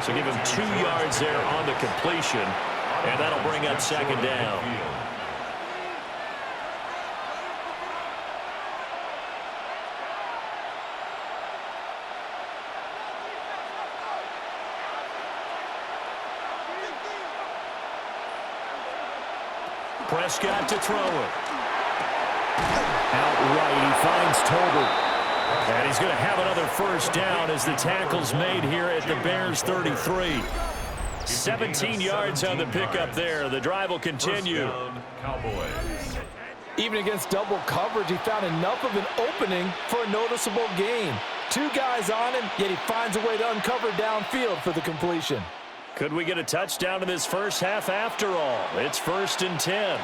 So give him 2 yards there on the completion, and that'll bring up second down. Prescott to throw it. Outright, he finds Tolbert. And he's going to have another first down as the tackle's made here at the Bears 33. 17 yards on the pickup there. The drive will continue. Cowboys. Even against double coverage, he found enough of an opening for a noticeable gain. 2 guys on him, yet he finds a way to uncover downfield for the completion. Could we get a touchdown in this first half after all? It's 1st and 10.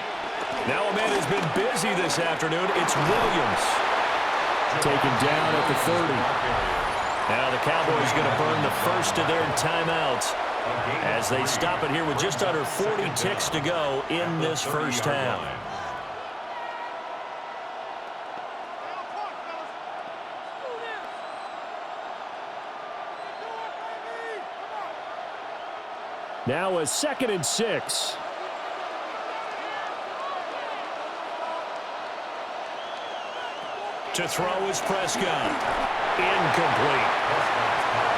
Now a man has been busy this afternoon. It's Williams. Taken down at the 30. Now the Cowboys going to burn the first of their timeouts as they stop it here with just under 40 ticks to go in this first half. Now a 2nd and 6. To throw is Prescott. Incomplete.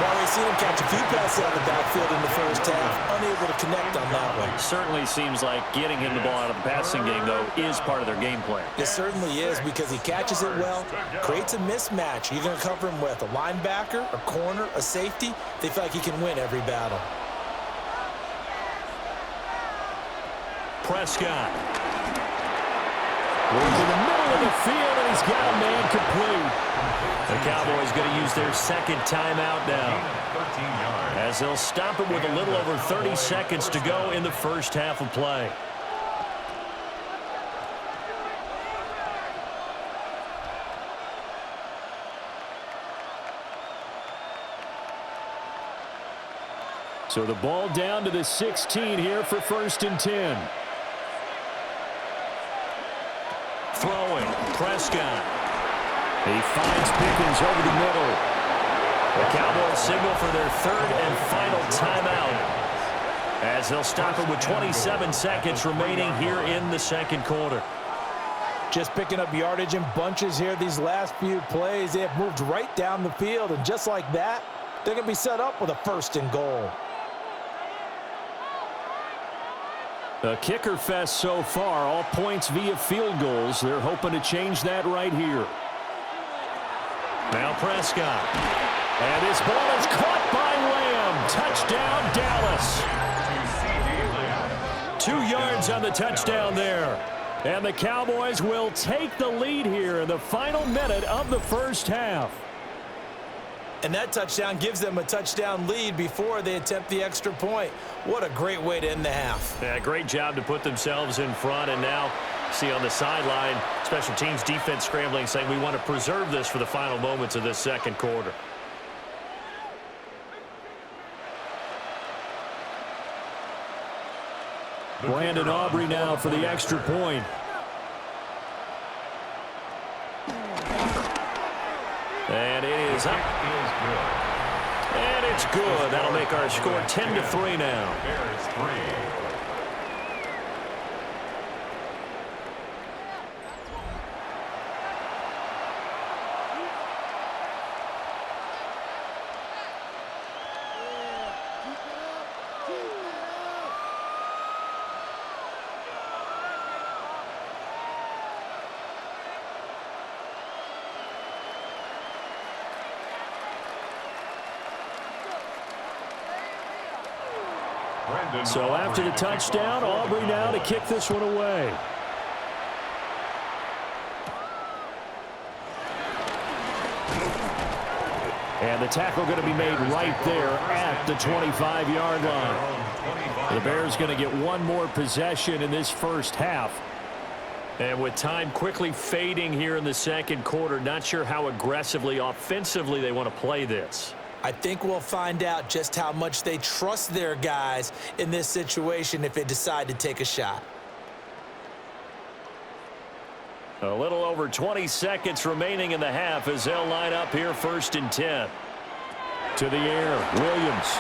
Well, we've seen him catch a few passes out of the backfield in the first half, unable to connect on that one. Certainly seems like getting him the ball out of the passing game, though, is part of their game plan. It certainly is because he catches it well, creates a mismatch. You're going to cover him with a linebacker, a corner, a safety. They feel like he can win every battle. Prescott. Into the middle of the field, and he's got a man complete. The Cowboys going to use their 2nd timeout now, as they'll stop it with a little over 30 seconds to go in the first half of play. So the ball down to the 16 here for 1st and 10. Throwing, Prescott. He finds Pickens over the middle. The Cowboys signal for their 3rd and final timeout, as they'll stop it with 27 seconds remaining here in the 2nd quarter. Just picking up yardage in bunches here these last few plays. They have moved right down the field, and just like that, they're going to be set up with a 1st and goal. A kicker fest so far, all points via field goals. They're hoping to change that right here. Now Prescott. And this ball is caught by Lamb. Touchdown, Dallas. 2 yards on the touchdown there. And the Cowboys will take the lead here in the final minute of the first half. And that touchdown gives them a touchdown lead before they attempt the extra point. What a great way to end the half. Yeah, great job to put themselves in front. And now, see on the sideline, special teams defense scrambling, saying we want to preserve this for the final moments of this 2nd quarter. Brandon Aubrey now for the extra point. And it is up. And it's good. That'll make our score 10-3 now. Bears 3. So after the touchdown, Aubrey now to kick this one away. And the tackle going to be made right there at the 25-yard line. The Bears going to get one more possession in this first half. And with time quickly fading here in the 2nd quarter, not sure how aggressively, offensively they want to play this. I think we'll find out just how much they trust their guys in this situation if they decide to take a shot. A little over 20 seconds remaining in the half as they'll line up here 1st and 10. To the air, Williams.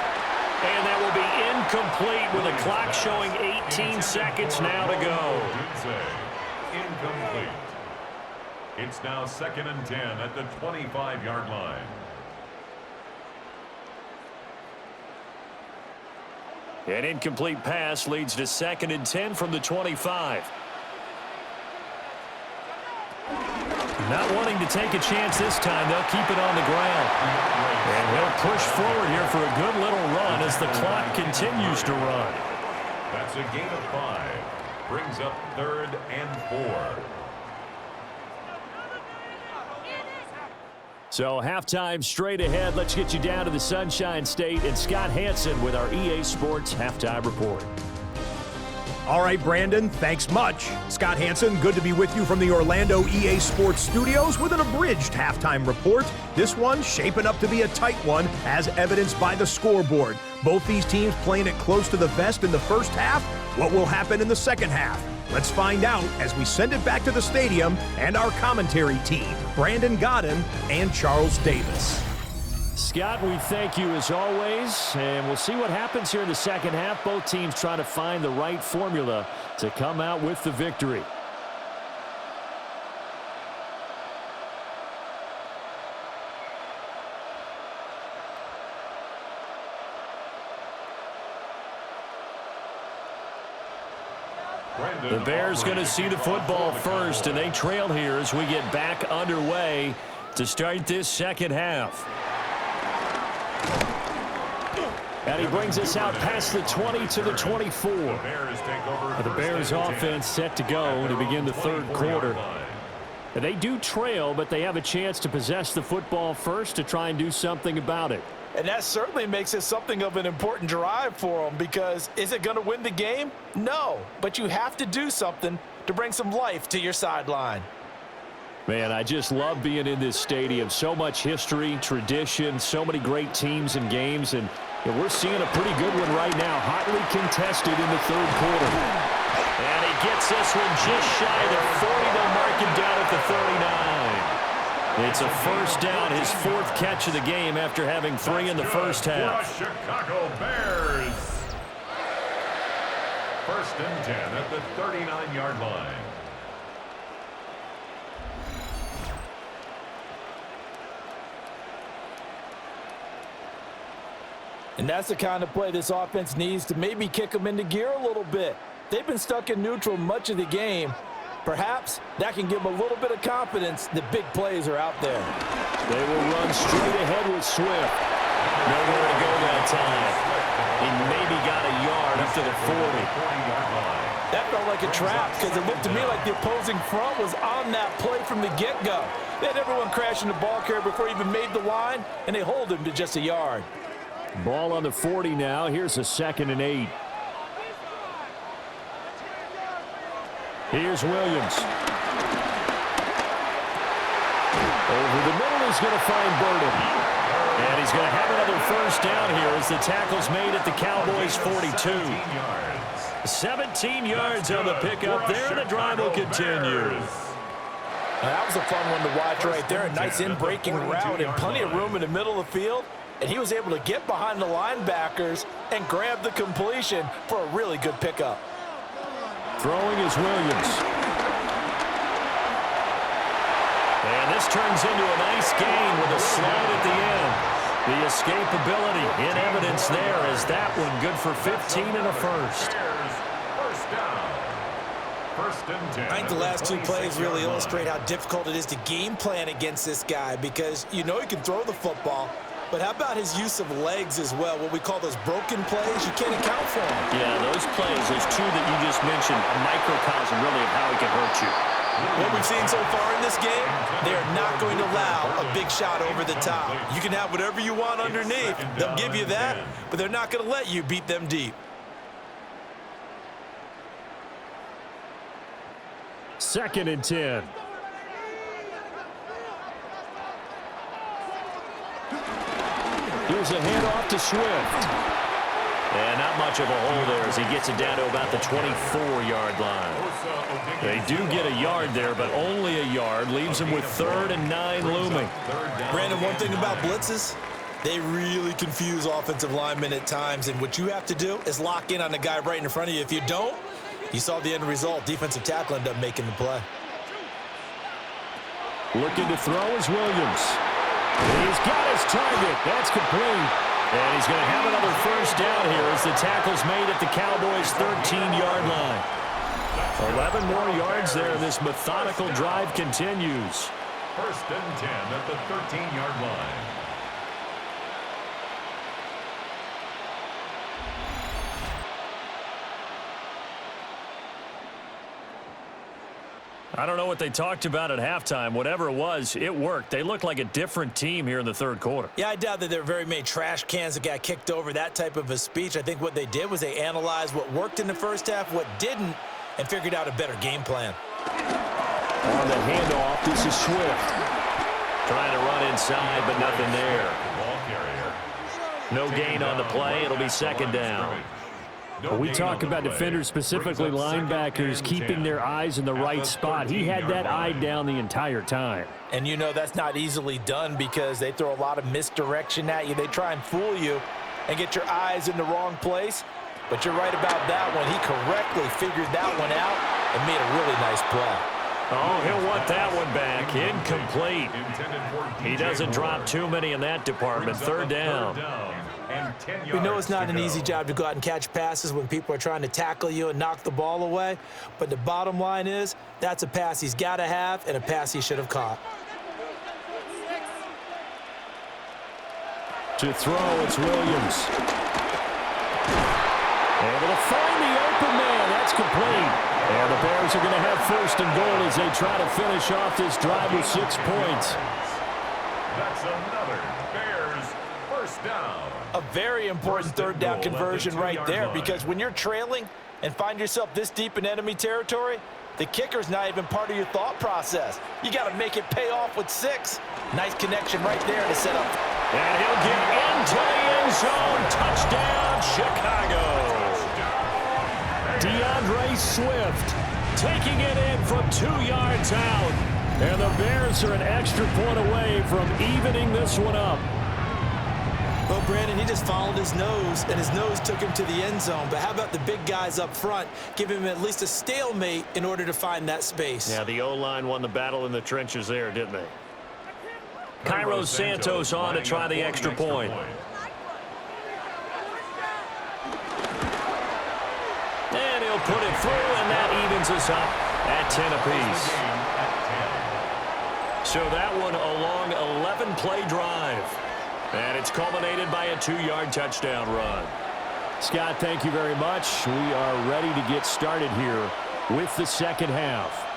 And that will be incomplete with the clock showing 18 seconds now to go. Incomplete. It's now 2nd and 10 at the 25-yard line. An incomplete pass leads to 2nd and 10 from the 25. Not wanting to take a chance this time, they'll keep it on the ground. And he'll push forward here for a good little run as the clock continues to run. That's a gain of 5. Brings up 3rd and 4. So halftime straight ahead. Let's get you down to the Sunshine State and Scott Hansen with our EA Sports Halftime Report. All right, Brandon, thanks much. Scott Hansen, good to be with you from the Orlando EA Sports Studios with an abridged halftime report. This one shaping up to be a tight one, as evidenced by the scoreboard. Both these teams playing it close to the vest in the first half. What will happen in the second half? Let's find out as we send it back to the stadium and our commentary team, Brandon Godden and Charles Davis. Scott, we thank you as always, and we'll see what happens here in the second half. Both teams trying to find the right formula to come out with the victory. The Bears going to see the football first, and they trail here as we get back underway to start this second half. And he brings us out past the 20 to the 24. The Bears offense set to go to begin the third quarter. They do trail, but they have a chance to possess the football first to try and do something about it. And that certainly makes it something of an important drive for them, because is it going to win the game? No, but you have to do something to bring some life to your sideline. Man, I just love being in this stadium. So much history, tradition, so many great teams and games, and we're seeing a pretty good one right now, hotly contested in the third quarter. And he gets this one just shy of the 40. They'll mark him down at the 39. It's a first down, his 4th catch of the game after having 3 in the first half. Chicago Bears. 1st and 10 at the 39-yard line. And that's the kind of play this offense needs to maybe kick them into gear a little bit. They've been stuck in neutral much of the game. Perhaps that can give them a little bit of confidence that big plays are out there. They will run straight ahead with Swift. Nowhere to go that time. He maybe got a yard up to the 40. That felt like a trap, because it looked to me like the opposing front was on that play from the get-go. They had everyone crashing the ball carrier before he even made the line, and they hold him to just a yard. Ball on the 40 now. Here's a 2nd and 8. Here's Williams. Over the middle, he's going to find Burden. And he's going to have another first down here as the tackle's made at the Cowboys' 42. 17 yards on the pickup there, and the drive will continue. That was a fun one to watch right there. A nice in-breaking route and plenty of room in the middle of the field. And he was able to get behind the linebackers and grab the completion for a really good pickup. Throwing is Williams. And this turns into a nice gain with a slide at the end. The escapability in evidence there as that one good for 15 and a first. First down. 1st and 10. I think the last 2 plays really illustrate how difficult it is to game plan against this guy, because you know he can throw the football, but how about his use of legs as well? What we call those broken plays, you can't account for them. Yeah, those plays, those 2 that you just mentioned, a microcosm really of how he can hurt you. What we've seen so far in this game, they are not going to allow a big shot over the top. You can have whatever you want underneath. They'll give you that, but they're not going to let you beat them deep. 2nd and 10. Here's a handoff to Swift. And not much of a hole there as he gets it down to about the 24-yard line. They do get a yard there, but only a yard. Leaves them with 3rd and 9 looming. Brandon, one thing about blitzes, they really confuse offensive linemen at times, and what you have to do is lock in on the guy right in front of you. If you don't, you saw the end result. Defensive tackle ended up making the play. Looking to throw is Williams. He's got his target. That's complete. And he's going to have another first down here as the tackle's made at the Cowboys' 13-yard line. 11 more yards there. This methodical drive continues. 1st and 10 at the 13-yard line. I don't know what they talked about at halftime. Whatever it was, it worked. They looked like a different team here in the 3rd quarter. Yeah, I doubt that there were very many trash cans that got kicked over, that type of a speech. I think what they did was they analyzed what worked in the first half, what didn't, and figured out a better game plan. On the handoff, this is Swift. Trying to run inside, but nothing there. No gain on the play. It'll be 2nd down. When we talk about defenders, specifically linebackers, keeping their eyes in the right spot. He had that eye down the entire time. And you know that's not easily done because they throw a lot of misdirection at you. They try and fool you and get your eyes in the wrong place. But you're right about that one. He correctly figured that one out and made a really nice play. Oh, he'll want that one back. Incomplete. He doesn't drop too many in that department. 3rd down. We know it's not an easy job to go out and catch passes when people are trying to tackle you and knock the ball away. But the bottom line is that's a pass he's got to have and a pass he should have caught. To throw, it's Williams. Able to find the open man. That's complete. And the Bears are going to have 1st and goal as they try to finish off this drive with 6 points. That's another Bears 1st down. A very important 3rd down conversion right there because when you're trailing and find yourself this deep in enemy territory, the kicker's not even part of your thought process. You got to make it pay off with 6. Nice connection right there to set up. And he'll get into the end zone. Touchdown, Chicago. DeAndre Swift taking it in from 2 yards out. And the Bears are an extra point away from evening this one up. Well, Brandon, he just followed his nose, and his nose took him to the end zone. But how about the big guys up front? Give him at least a stalemate in order to find that space. Yeah, the O-line won the battle in the trenches there, didn't they? Cairo Santos on to try the extra point. And he'll put it through, and that evens us up at 10 apiece. So that one a long 11-play drive. And it's culminated by a 2-yard touchdown run. Scott, thank you very much. We are ready to get started here with the 2nd half.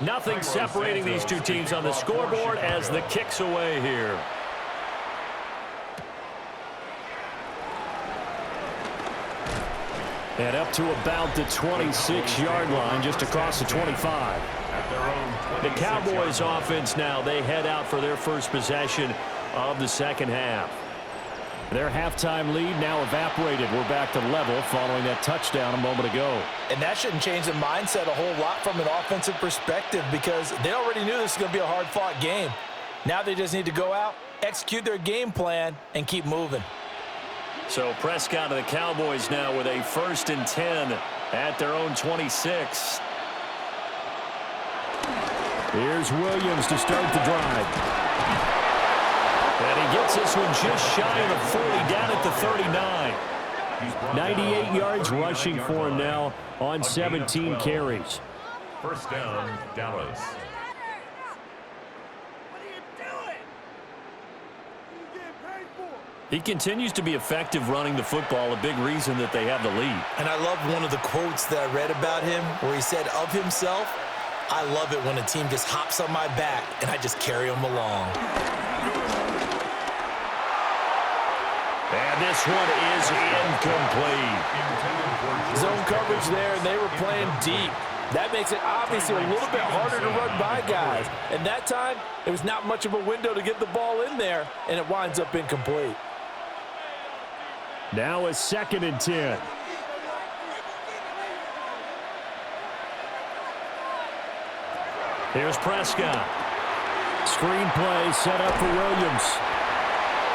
Nothing separating these two teams on the scoreboard as the kick's away here. And up to about the 26-yard line, just across the 25. The Cowboys offense now, they head out for their first possession of the 2nd half. Their halftime lead now evaporated. We're back to level following that touchdown a moment ago. And that shouldn't change the mindset a whole lot from an offensive perspective because they already knew this was going to be a hard-fought game. Now they just need to go out, execute their game plan, and keep moving. So Prescott of the Cowboys now with a 1st and 10 at their own 26. Here's Williams to start the drive. And he gets this one just shy of the 40, down at the 39. 98 yards rushing for him now on 17 carries. 1st down, Dallas. He continues to be effective running the football, a big reason that they have the lead. And I love one of the quotes that I read about him where he said of himself, I love it when a team just hops on my back and I just carry them along. And this one is incomplete. Zone coverage there, and they were playing deep. That makes it obviously a little bit harder to run by guys. And that time, it was not much of a window to get the ball in there, and it winds up incomplete. Now a 2nd and 10. Here's Prescott. Screen play set up for Williams.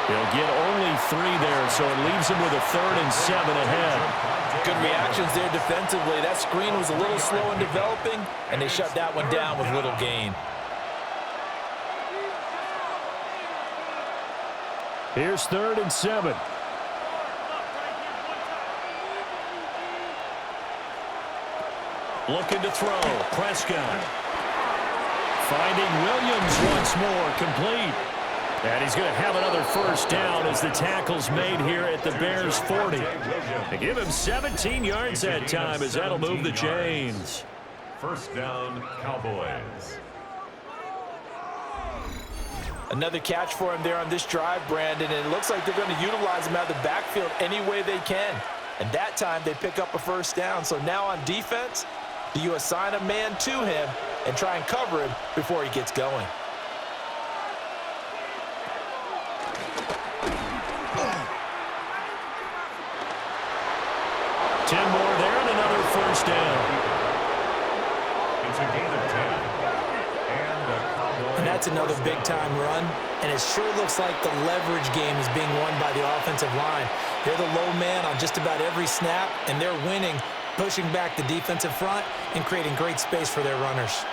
He'll get only 3 there, so it leaves him with a 3rd and 7 ahead. Good reactions there defensively. That screen was a little slow in developing, and they shut that one down with little gain. Here's 3rd and 7. Looking to throw. Prescott. Finding Williams once more. Complete. And he's going to have another first down as the tackle's made here at the Bears' 40. They give him 17 yards that time as that'll move the chains. First down, Cowboys. Another catch for him there on this drive, Brandon, and it looks like they're going to utilize him out of the backfield any way they can. And that time they pick up a first down. So now on defense, do you assign a man to him and try and cover him before he gets going? More there and another first down. It's a gain of 10. And that's another big-time run, and it sure looks like the leverage game is being won by the offensive line. They're the low man on just about every snap, and they're winning, pushing back the defensive front and creating great space for their runners.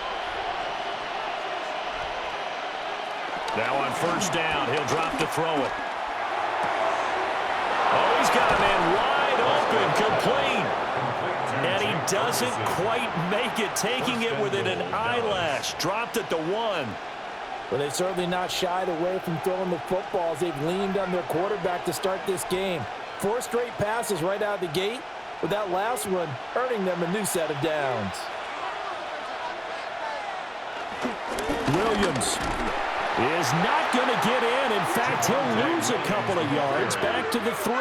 Now on first down, he'll drop to throw it. Oh, he's got a man wide open, complete. And he doesn't quite make it, taking it within an eyelash. Dropped at the 1. Well, they've certainly not shied away from throwing the footballs. They've leaned on their quarterback to start this game. 4 straight passes right out of the gate, with that last one earning them a new set of downs. Williams is not going to get in. In fact, he'll lose a couple of yards back to the 3.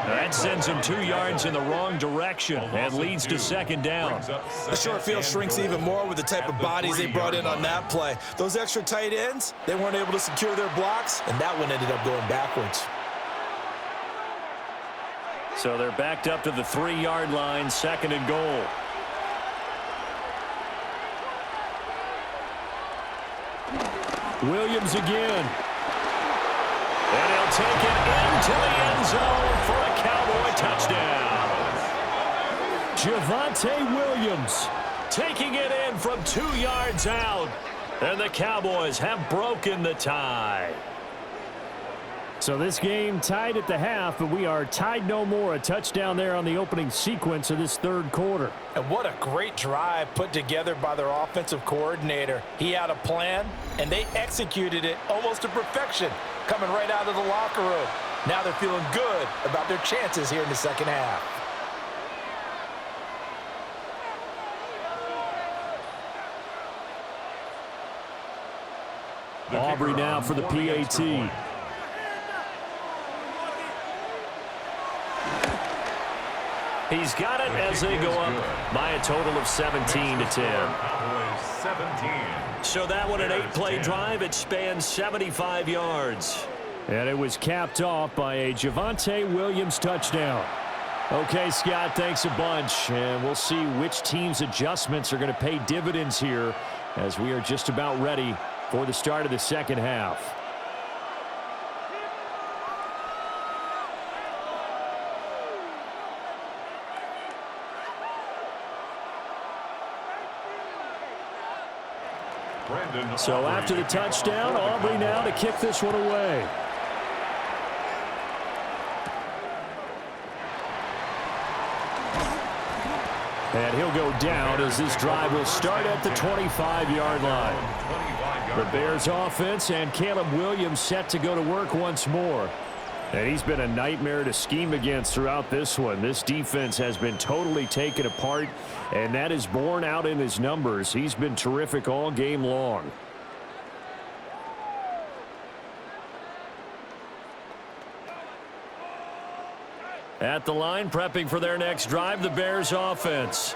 That sends him 2 yards in the wrong direction and leads to second down. The short field shrinks even more with the type of bodies they brought in on that play. Those extra tight ends, they weren't able to secure their blocks, and that one ended up going backwards. So they're backed up to the 3-yard line, 2nd and goal. Williams again. And he'll take it into the end zone for a Cowboy touchdown. Javonte Williams taking it in from 2 yards out. And the Cowboys have broken the tie. So this game tied at the half, but we are tied no more. A touchdown there on the opening sequence of this 3rd quarter. And what a great drive put together by their offensive coordinator. He had a plan, and they executed it almost to perfection, coming right out of the locker room. Now they're feeling good about their chances here in the second half. Aubrey now for the PAT. He's got it as they go up by a total of 17 to 10. So that one, an 8-play drive. It spans 75 yards. And it was capped off by a Javonte Williams touchdown. Okay, Scott, thanks a bunch. And we'll see which team's adjustments are going to pay dividends here as we are just about ready for the start of the second half. So after the touchdown, Aubrey now to kick this one away. And he'll go down as this drive will start at the 25-yard line. The Bears offense and Caleb Williams set to go to work once more. And he's been a nightmare to scheme against throughout this one. This defense has been totally taken apart, and that is borne out in his numbers. He's been terrific all game long. At the line, prepping for their next drive, the Bears offense.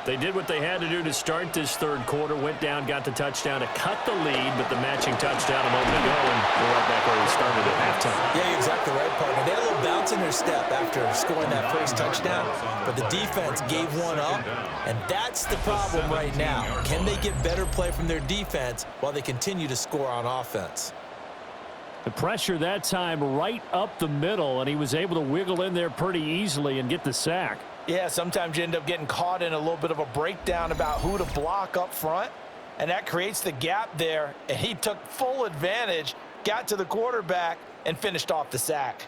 They did what they had to do to start this third quarter, went down, got the touchdown to cut the lead, but the matching touchdown a moment ago, and we're right back where we started at halftime. Yeah, you're exactly right, partner. They had a little bounce in their step after scoring that first touchdown, but the defense gave one up, and that's the problem right now. Can they get better play from their defense while they continue to score on offense? The pressure that time right up the middle, and he was able to wiggle in there pretty easily and get the sack. Yeah, sometimes you end up getting caught in a little bit of a breakdown about who to block up front, and that creates the gap there, and he took full advantage, got to the quarterback, and finished off the sack.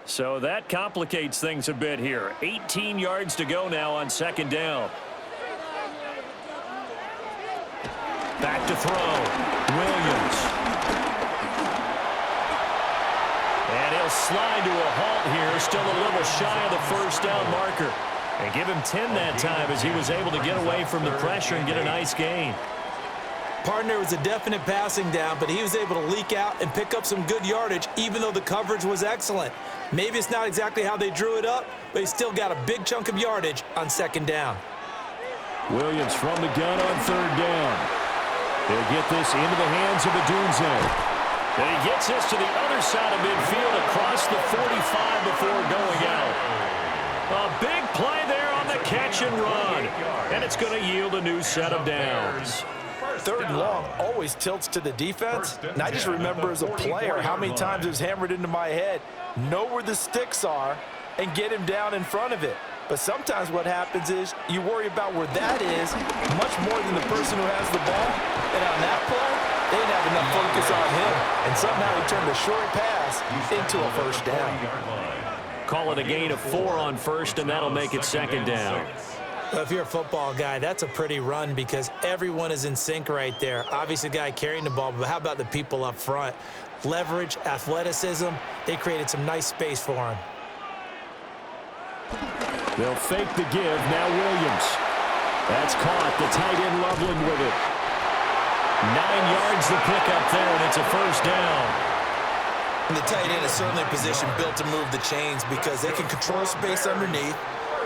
So that complicates things a bit here. 18 yards to go now on second down. Back to throw. Williams. And he'll slide to a halt here, still a little shy of the first down marker. And give him 10 that time as he was able to get away from the pressure and get a nice gain. Partner, was a definite passing down, but he was able to leak out and pick up some good yardage, even though the coverage was excellent. Maybe it's not exactly how they drew it up, but he still got a big chunk of yardage on second down. Williams from the gun on third down. They'll get this into the hands of Adunze. And he gets this to the other side of midfield across the 45 before going out. A big play there on the catch and run. And it's going to yield a new set of downs. Third and long always tilts to the defense, and I just remember as a player how many times it was hammered into my head, know where the sticks are and get him down in front of it. But sometimes what happens is you worry about where that is much more than the person who has the ball, and on that play, they didn't have enough focus on him, and somehow he turned a short pass into a first down. Call it a gain of 4 on first, and that'll make it second down. Well, if you're a football guy, that's a pretty run because everyone is in sync right there. Obviously, the guy carrying the ball, but how about the people up front? Leverage, athleticism, they created some nice space for him. They'll fake the give. Now Williams. That's caught. The tight end Loveland with it. 9 yards the pickup there, and it's a first down. And the tight end is certainly a position built to move the chains because they can control space underneath.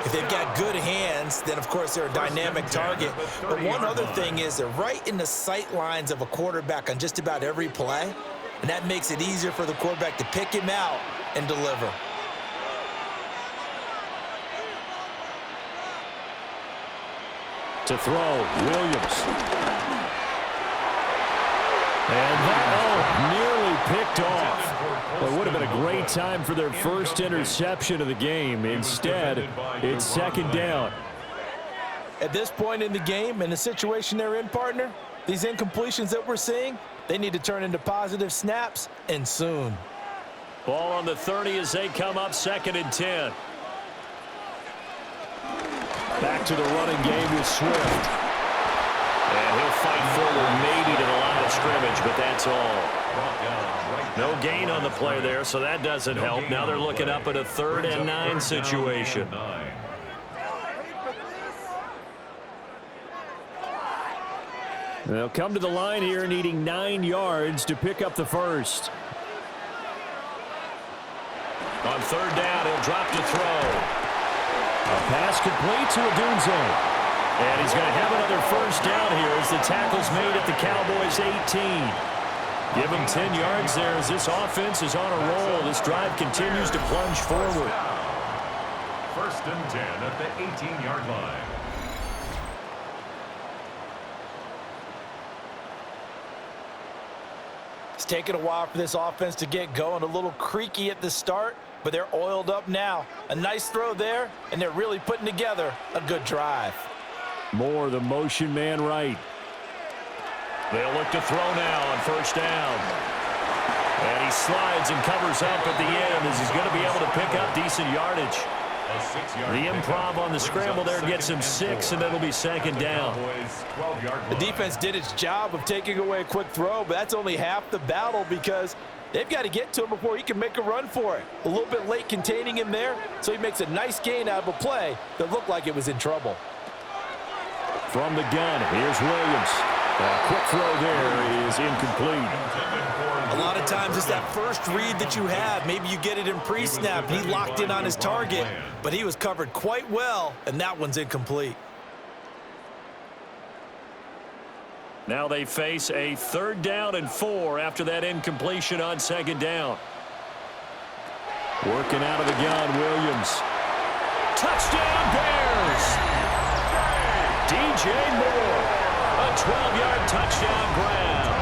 If they've got good hands, then, of course, they're a dynamic target. But one other thing is they're right in the sight lines of a quarterback on just about every play, and that makes it easier for the quarterback to pick him out and deliver. To throw, Williams. And that, nearly picked off. It would have been a great time for their first interception of the game. Instead, it's second down. At this point in the game, in the situation they're in, partner, these incompletions that we're seeing, they need to turn into positive snaps, and soon. Ball on the 30 as they come up second and 10. Back to the running game with Swift. And he'll fight forward maybe to the line of scrimmage, but that's all. No gain on the play there, so that doesn't help. Now they're looking up at a 3rd and 9 situation. They'll come to the line here needing 9 yards to pick up the first. On 3rd down, he'll drop to throw. A pass complete to Adunze. And he's going to have another first down here as the tackle's made at the Cowboys 18. Give him 10 yards there as this offense is on a roll. This drive continues to plunge forward. 1st and 10 at the 18-yard line. It's taken a while for this offense to get going. A little creaky at the start, but they're oiled up now. A nice throw there, and they're really putting together a good drive. More the motion man right. They'll look to throw now on 1st down. And he slides and covers up at the end as he's going to be able to pick up decent yardage. The improv on the scramble there gets him 6, and it'll be second down. The defense did its job of taking away a quick throw, but that's only half the battle because they've got to get to him before he can make a run for it. A little bit late containing him there, so he makes a nice gain out of a play that looked like it was in trouble. From the gun, here's Williams. Quick throw there is incomplete. A lot of times it's that first read that you have. Maybe you get it in pre-snap. He locked in on his target, but he was covered quite well, and that one's incomplete. Now they face a 3rd down and 4 after that incompletion on 2nd down. Working out of the gun, Williams. Touchdown, Bears! DJ Moore, a 12-yard touchdown grab.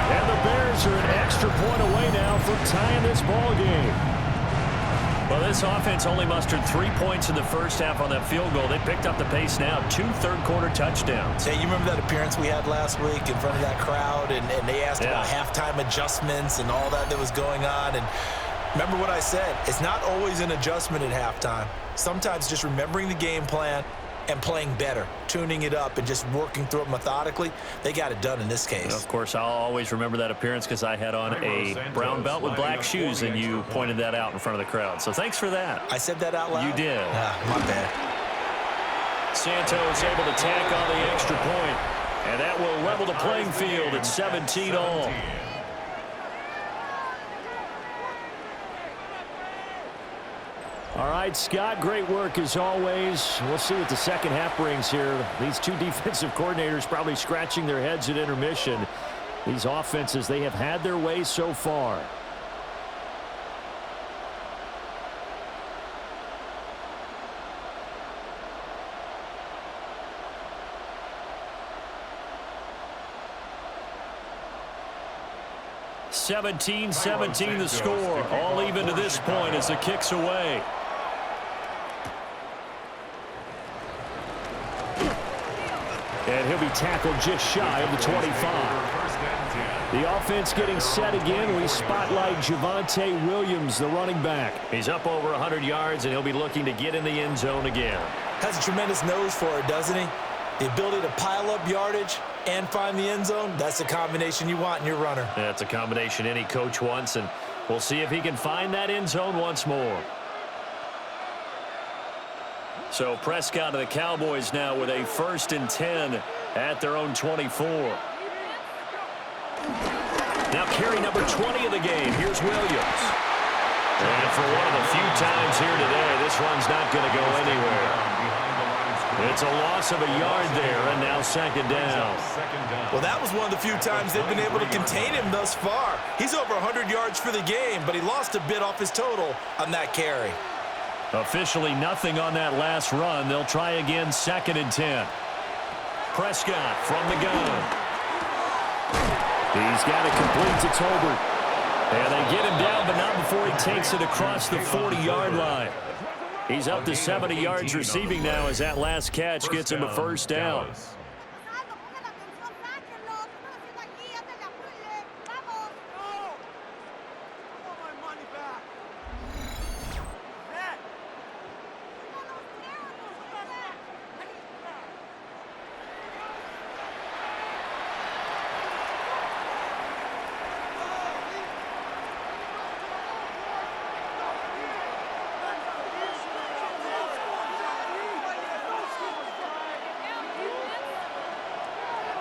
And the Bears are an extra point away now from tying this ball game. Well, this offense only mustered 3 points in the first half on that field goal. They picked up the pace now. 2 third-quarter touchdowns. Hey, you remember that appearance we had last week in front of that crowd, and they asked about halftime adjustments and all that was going on, and remember what I said. It's not always an adjustment at halftime. Sometimes just remembering the game plan and playing better, tuning it up and just working through it methodically. They got it done in this case. Of course, I'll always remember that appearance because I had on a brown belt with black shoes, and you pointed that out in front of the crowd. So thanks for that. I said that out loud? You did. My bad. Santos able to tack on the extra point, and that will level the playing field at 17 all. All right, Scott, great work as always. We'll see what the second half brings here. These two defensive coordinators probably scratching their heads at intermission. These offenses, they have had their way so far. (17-17) the score. All even to this point as the kick's away. And he'll be tackled just shy of the 25. The offense getting set again. We spotlight Javonte Williams, the running back. He's up over 100 yards, and he'll be looking to get in the end zone again. Has a tremendous nose for it, doesn't he? The ability to pile up yardage and find the end zone, that's the combination you want in your runner. That's a combination any coach wants, and we'll see if he can find that end zone once more. So Prescott of the Cowboys now with a 1st and 10 at their own 24. Now carry number 20 of the game. Here's Williams. And for one of the few times here today, this one's not going to go anywhere. It's a loss of a yard there, and now 2nd down. Well, that was one of the few times they've been able to contain him thus far. He's over 100 yards for the game, but he lost a bit off his total on that carry. Officially nothing on that last run. They'll try again, 2nd and 10. Prescott from the gun. He's got it complete to Tolbert. And they get him down, but not before he takes it across the 40-yard line. He's up to 70 yards receiving now as that last catch gets him a 1st down.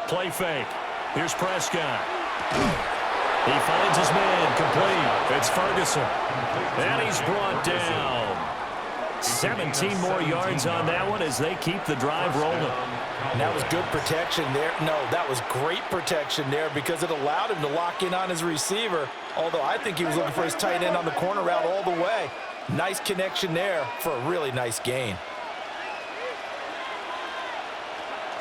Play fake. Here's Prescott. He finds his man complete. It's Ferguson. And he's brought down. 17 more yards on that one as they keep the drive rolling. And that was good protection there. No, that was great protection there because it allowed him to lock in on his receiver, although I think he was looking for his tight end on the corner route all the way. Nice connection there for a really nice gain.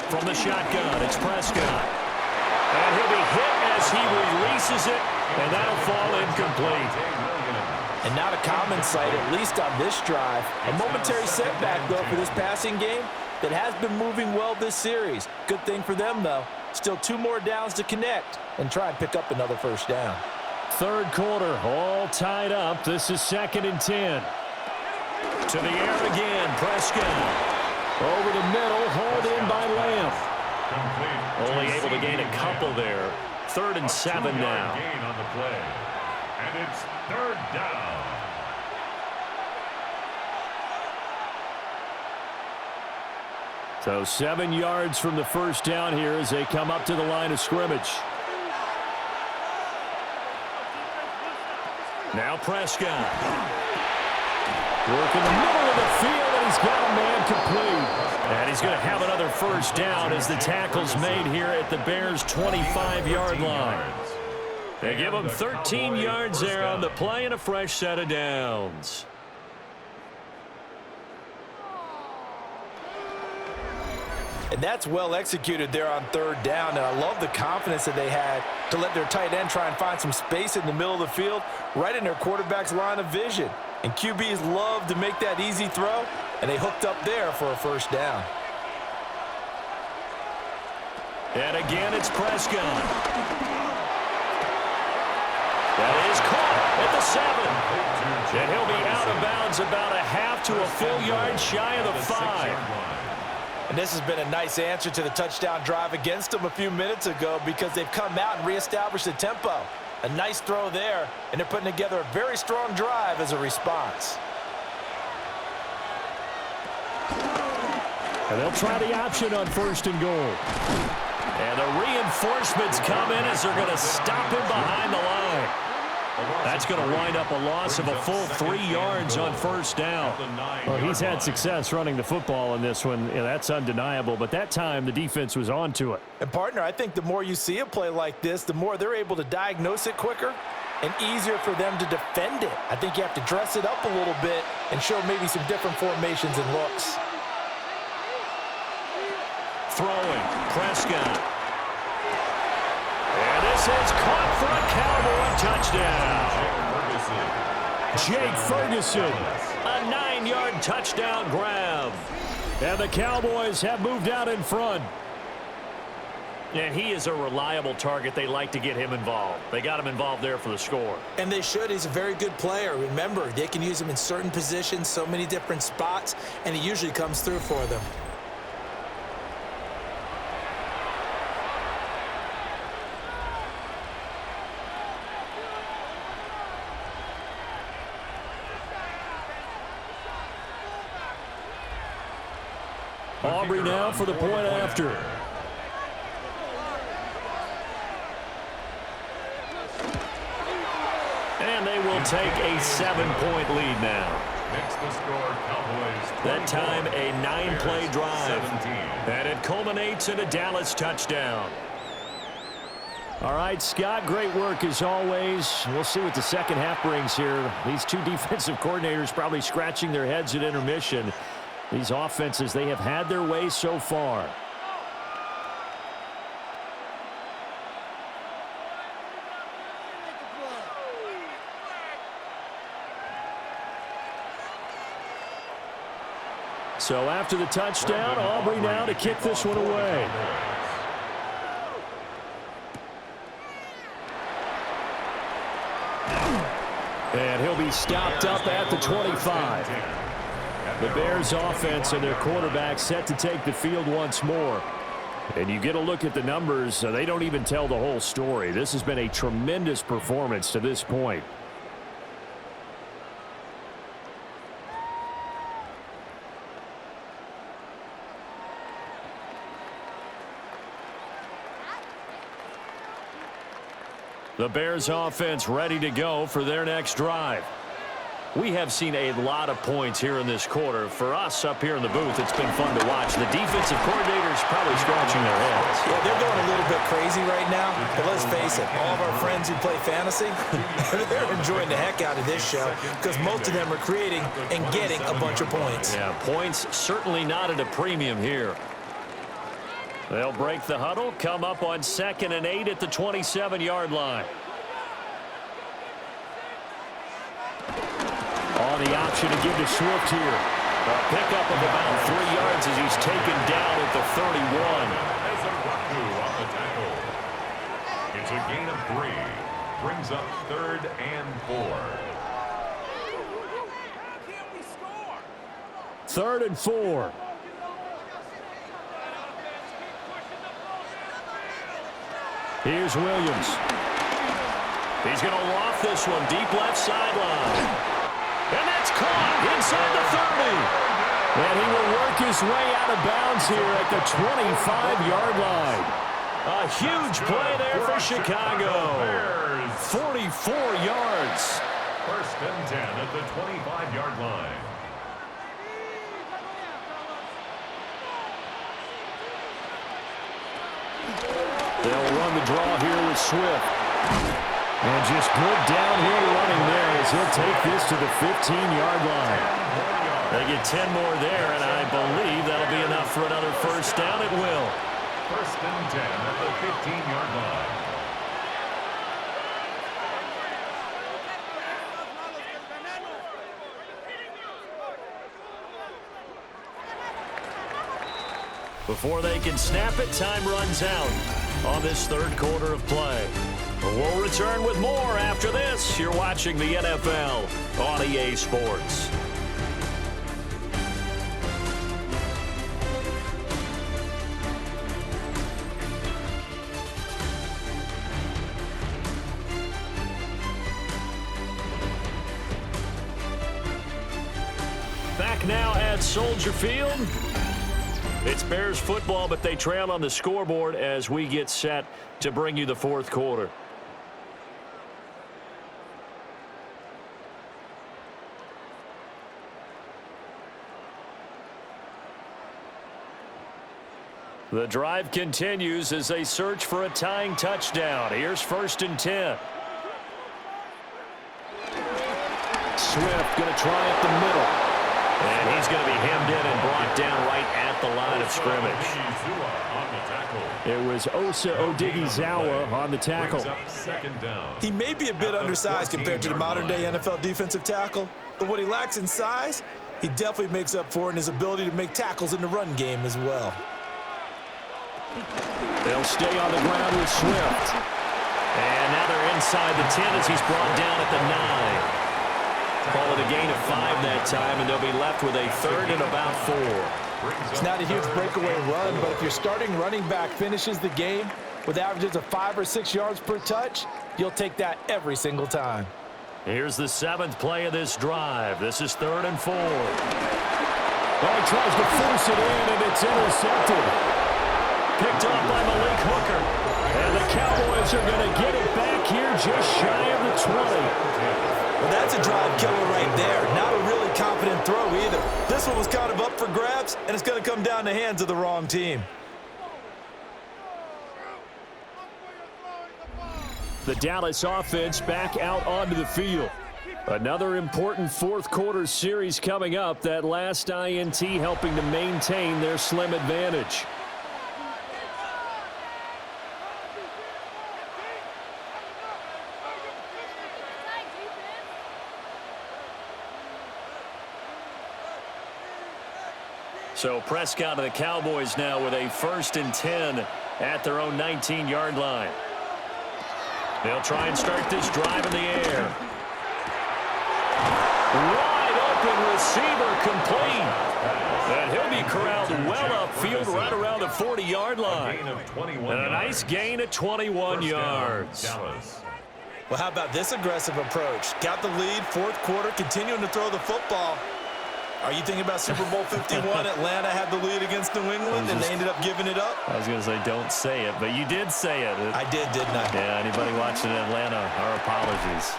From the shotgun, it's Prescott. And he'll be hit as he releases it, and that'll fall incomplete. And not a common sight, at least on this drive. A momentary setback, though, for this passing game that has been moving well this series. Good thing for them, though. Still 2 more downs to connect and try and pick up another 1st down. 3rd quarter, all tied up. This is 2nd and 10. To the air again, Prescott. Over the middle, hauled in by Lamb. Only able to gain a couple there. 3rd and 7 now. Gain on the play. And it's 3rd down. So 7 yards from the first down here as they come up to the line of scrimmage. Now Prescott. Work in the middle of the field, and he's got a man complete. And he's going to have another first down as the tackle's made here at the Bears' 25-yard line. They give him 13 yards there on the play and a fresh set of downs. And that's well executed there on third down. And I love the confidence that they had to let their tight end try and find some space in the middle of the field, right in their quarterback's line of vision. And QBs love to make that easy throw, and they hooked up there for a first down. And again, it's Prescott. That is caught at the 7. And he'll be out of bounds about a half to a full yard shy of the 5. And this has been a nice answer to the touchdown drive against them a few minutes ago because they've come out and reestablished the tempo. A nice throw there, and they're putting together a very strong drive as a response. And they'll try the option on first and goal. And the reinforcements come in as they're going to stop him behind the line. That's going to wind up a loss of a full 3 yards on first down. Well, he's had success running the football in this one. Yeah, that's undeniable. But that time, the defense was on to it. And, partner, I think the more you see a play like this, the more they're able to diagnose it quicker and easier for them to defend it. I think you have to dress it up a little bit and show maybe some different formations and looks. Throwing, Prescott. And this is caught for a Cowboy touchdown. Jake Ferguson. A 9-yard touchdown grab. And the Cowboys have moved out in front. And he is a reliable target. They like to get him involved. They got him involved there for the score. And they should. He's a very good player. Remember, they can use him in certain positions, so many different spots, and he usually comes through for them. Aubrey now for the point after. And they will take a 7-point lead now. Next the score, Cowboys. That time a 9-play drive. 17. And it culminates in a Dallas touchdown. All right, Scott, great work as always. We'll see what the second half brings here. These two defensive coordinators probably scratching their heads at intermission. These offenses, they have had their way so far. So after the touchdown, Aubrey now to kick this one away. And he'll be stopped up at the 25. The Bears offense and their quarterback set to take the field once more. And you get a look at the numbers, they don't even tell the whole story. This has been a tremendous performance to this point. The Bears offense ready to go for their next drive. We have seen a lot of points here in this quarter. For us up here in the booth, it's been fun to watch. The defensive coordinators probably scratching their heads. Yeah, they're going a little bit crazy right now. But let's face it, all of our friends who play fantasy, they're enjoying the heck out of this show because most of them are creating and getting a bunch of points. Yeah, points certainly not at a premium here. They'll break the huddle, come up on 2nd and 8 at the 27-yard line. On the option to give to Swift here. A pickup of about 3 yards as he's taken down at the 31. As a Raku on the tackle. It's a gain of 3. Brings up 3rd and 4. 3rd and 4. Here's Williams. He's going to loft this one deep left sideline. And that's caught inside the 30. And he will work his way out of bounds here at the 25-yard line. A huge play there for Chicago. 44 yards. First and 10 at the 25-yard line. They'll run the draw here with Swift. And just good downhill running there as he'll take this to the 15-yard line. They get 10 more there, and I believe that'll be enough for another first down. It will. First and 10 at the 15-yard line. Before they can snap it, time runs out on this third quarter of play. We'll return with more after this. You're watching the NFL on EA Sports. Back now at Soldier Field. It's Bears football, but they trail on the scoreboard as we get set to bring you the fourth quarter. The drive continues as they search for a tying touchdown. Here's first and 10. Swift going to try up the middle. And he's going to be hemmed in and brought down right at the line of scrimmage. It was Osa Odighizuwa on the tackle. He may be a bit undersized compared to the modern-day NFL defensive tackle, but what he lacks in size, he definitely makes up for in his ability to make tackles in the run game as well. They'll stay on the ground with Swift. And now they're inside the 10 as he's brought down at the 9. Call it a gain of 5 that time, and they'll be left with a third and about 4. It's not a huge breakaway run, but if your starting running back finishes the game with averages of 5 or 6 yards per touch, you'll take that every single time. Here's the 7th play of this drive. This is 3rd and 4. Well, he tries to force it in, and it's intercepted. Picked off by Malik Hooker. And the Cowboys are going to get it back here just shy of the 20. Well, that's a drive killer right there. Not a really confident throw either. This one was kind of up for grabs, and it's going to come down the hands of the wrong team. The Dallas offense back out onto the field. Another important fourth quarter series coming up. That last INT helping to maintain their slim advantage. So Prescott of the Cowboys now with a first and 10 at their own 19-yard line. They'll try and start this drive in the air. Wide open receiver complete. And he'll be corralled well upfield right around the 40-yard line. And a nice gain of 21 yards. Well, how about this aggressive approach? Got the lead, fourth quarter, continuing to throw the football. Are you thinking about Super Bowl 51? Atlanta had the lead against New England, and they ended up giving it up? I was going to say don't say it, but you did say it. I did, didn't I? Yeah, anybody watching Atlanta, our apologies.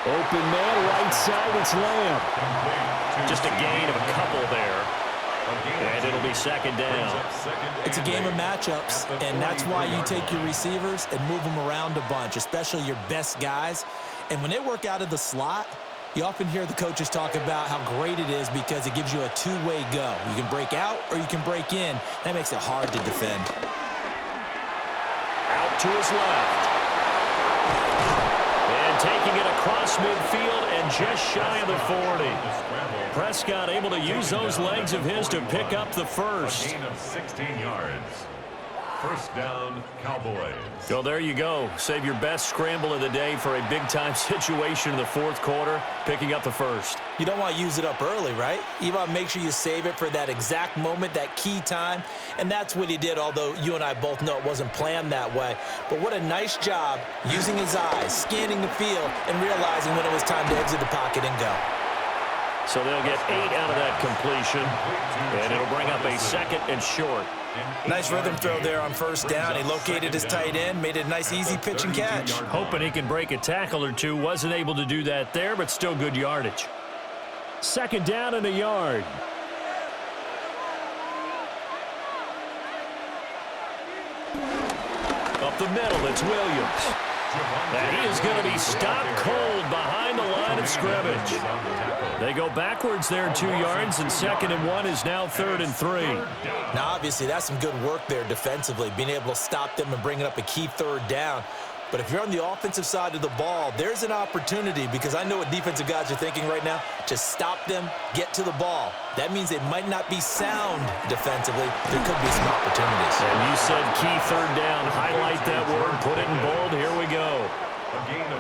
Open man, right side, it's Lamb. Just a gain of a couple there. And it'll be second down. It's a game of matchups, and that's why you take your receivers and move them around a bunch, especially your best guys. And when they work out of the slot, you often hear the coaches talk about how great it is because it gives you a two-way go. You can break out or you can break in. That makes it hard to defend. Out to his left. And taking it across midfield and just shy of the 40. Prescott able to use those legs of his to pick up the first. A gain of 16 yards. First down, Cowboys. So there you go. Save your best scramble of the day for a big-time situation in the fourth quarter, picking up the first. You don't want to use it up early, right? You want to make sure you save it for that exact moment, that key time, and that's what he did, although you and I both know it wasn't planned that way. But what a nice job using his eyes, scanning the field, and realizing when it was time to exit the pocket and go. So they'll get 8 out of that completion, and it'll bring up a 2nd and short. Nice rhythm throw there on first down. He located his tight end, made it a nice, easy pitch and catch. Hoping he can break a tackle or two. Wasn't able to do that there, but still good yardage. 2nd down and a yard. Up the middle, it's Williams. And he is going to be stopped cold behind the line of scrimmage. They go backwards there 2 yards, and 2nd and 1 is now 3rd and 3. Now, obviously, that's some good work there defensively, being able to stop them and bringing up a key 3rd down. But if you're on the offensive side of the ball, there's an opportunity, because I know what defensive guys are thinking right now. Just stop them, get to the ball. That means they might not be sound defensively. There could be some opportunities. And you said key 3rd down. Highlight that word, put it in bold. Here we go.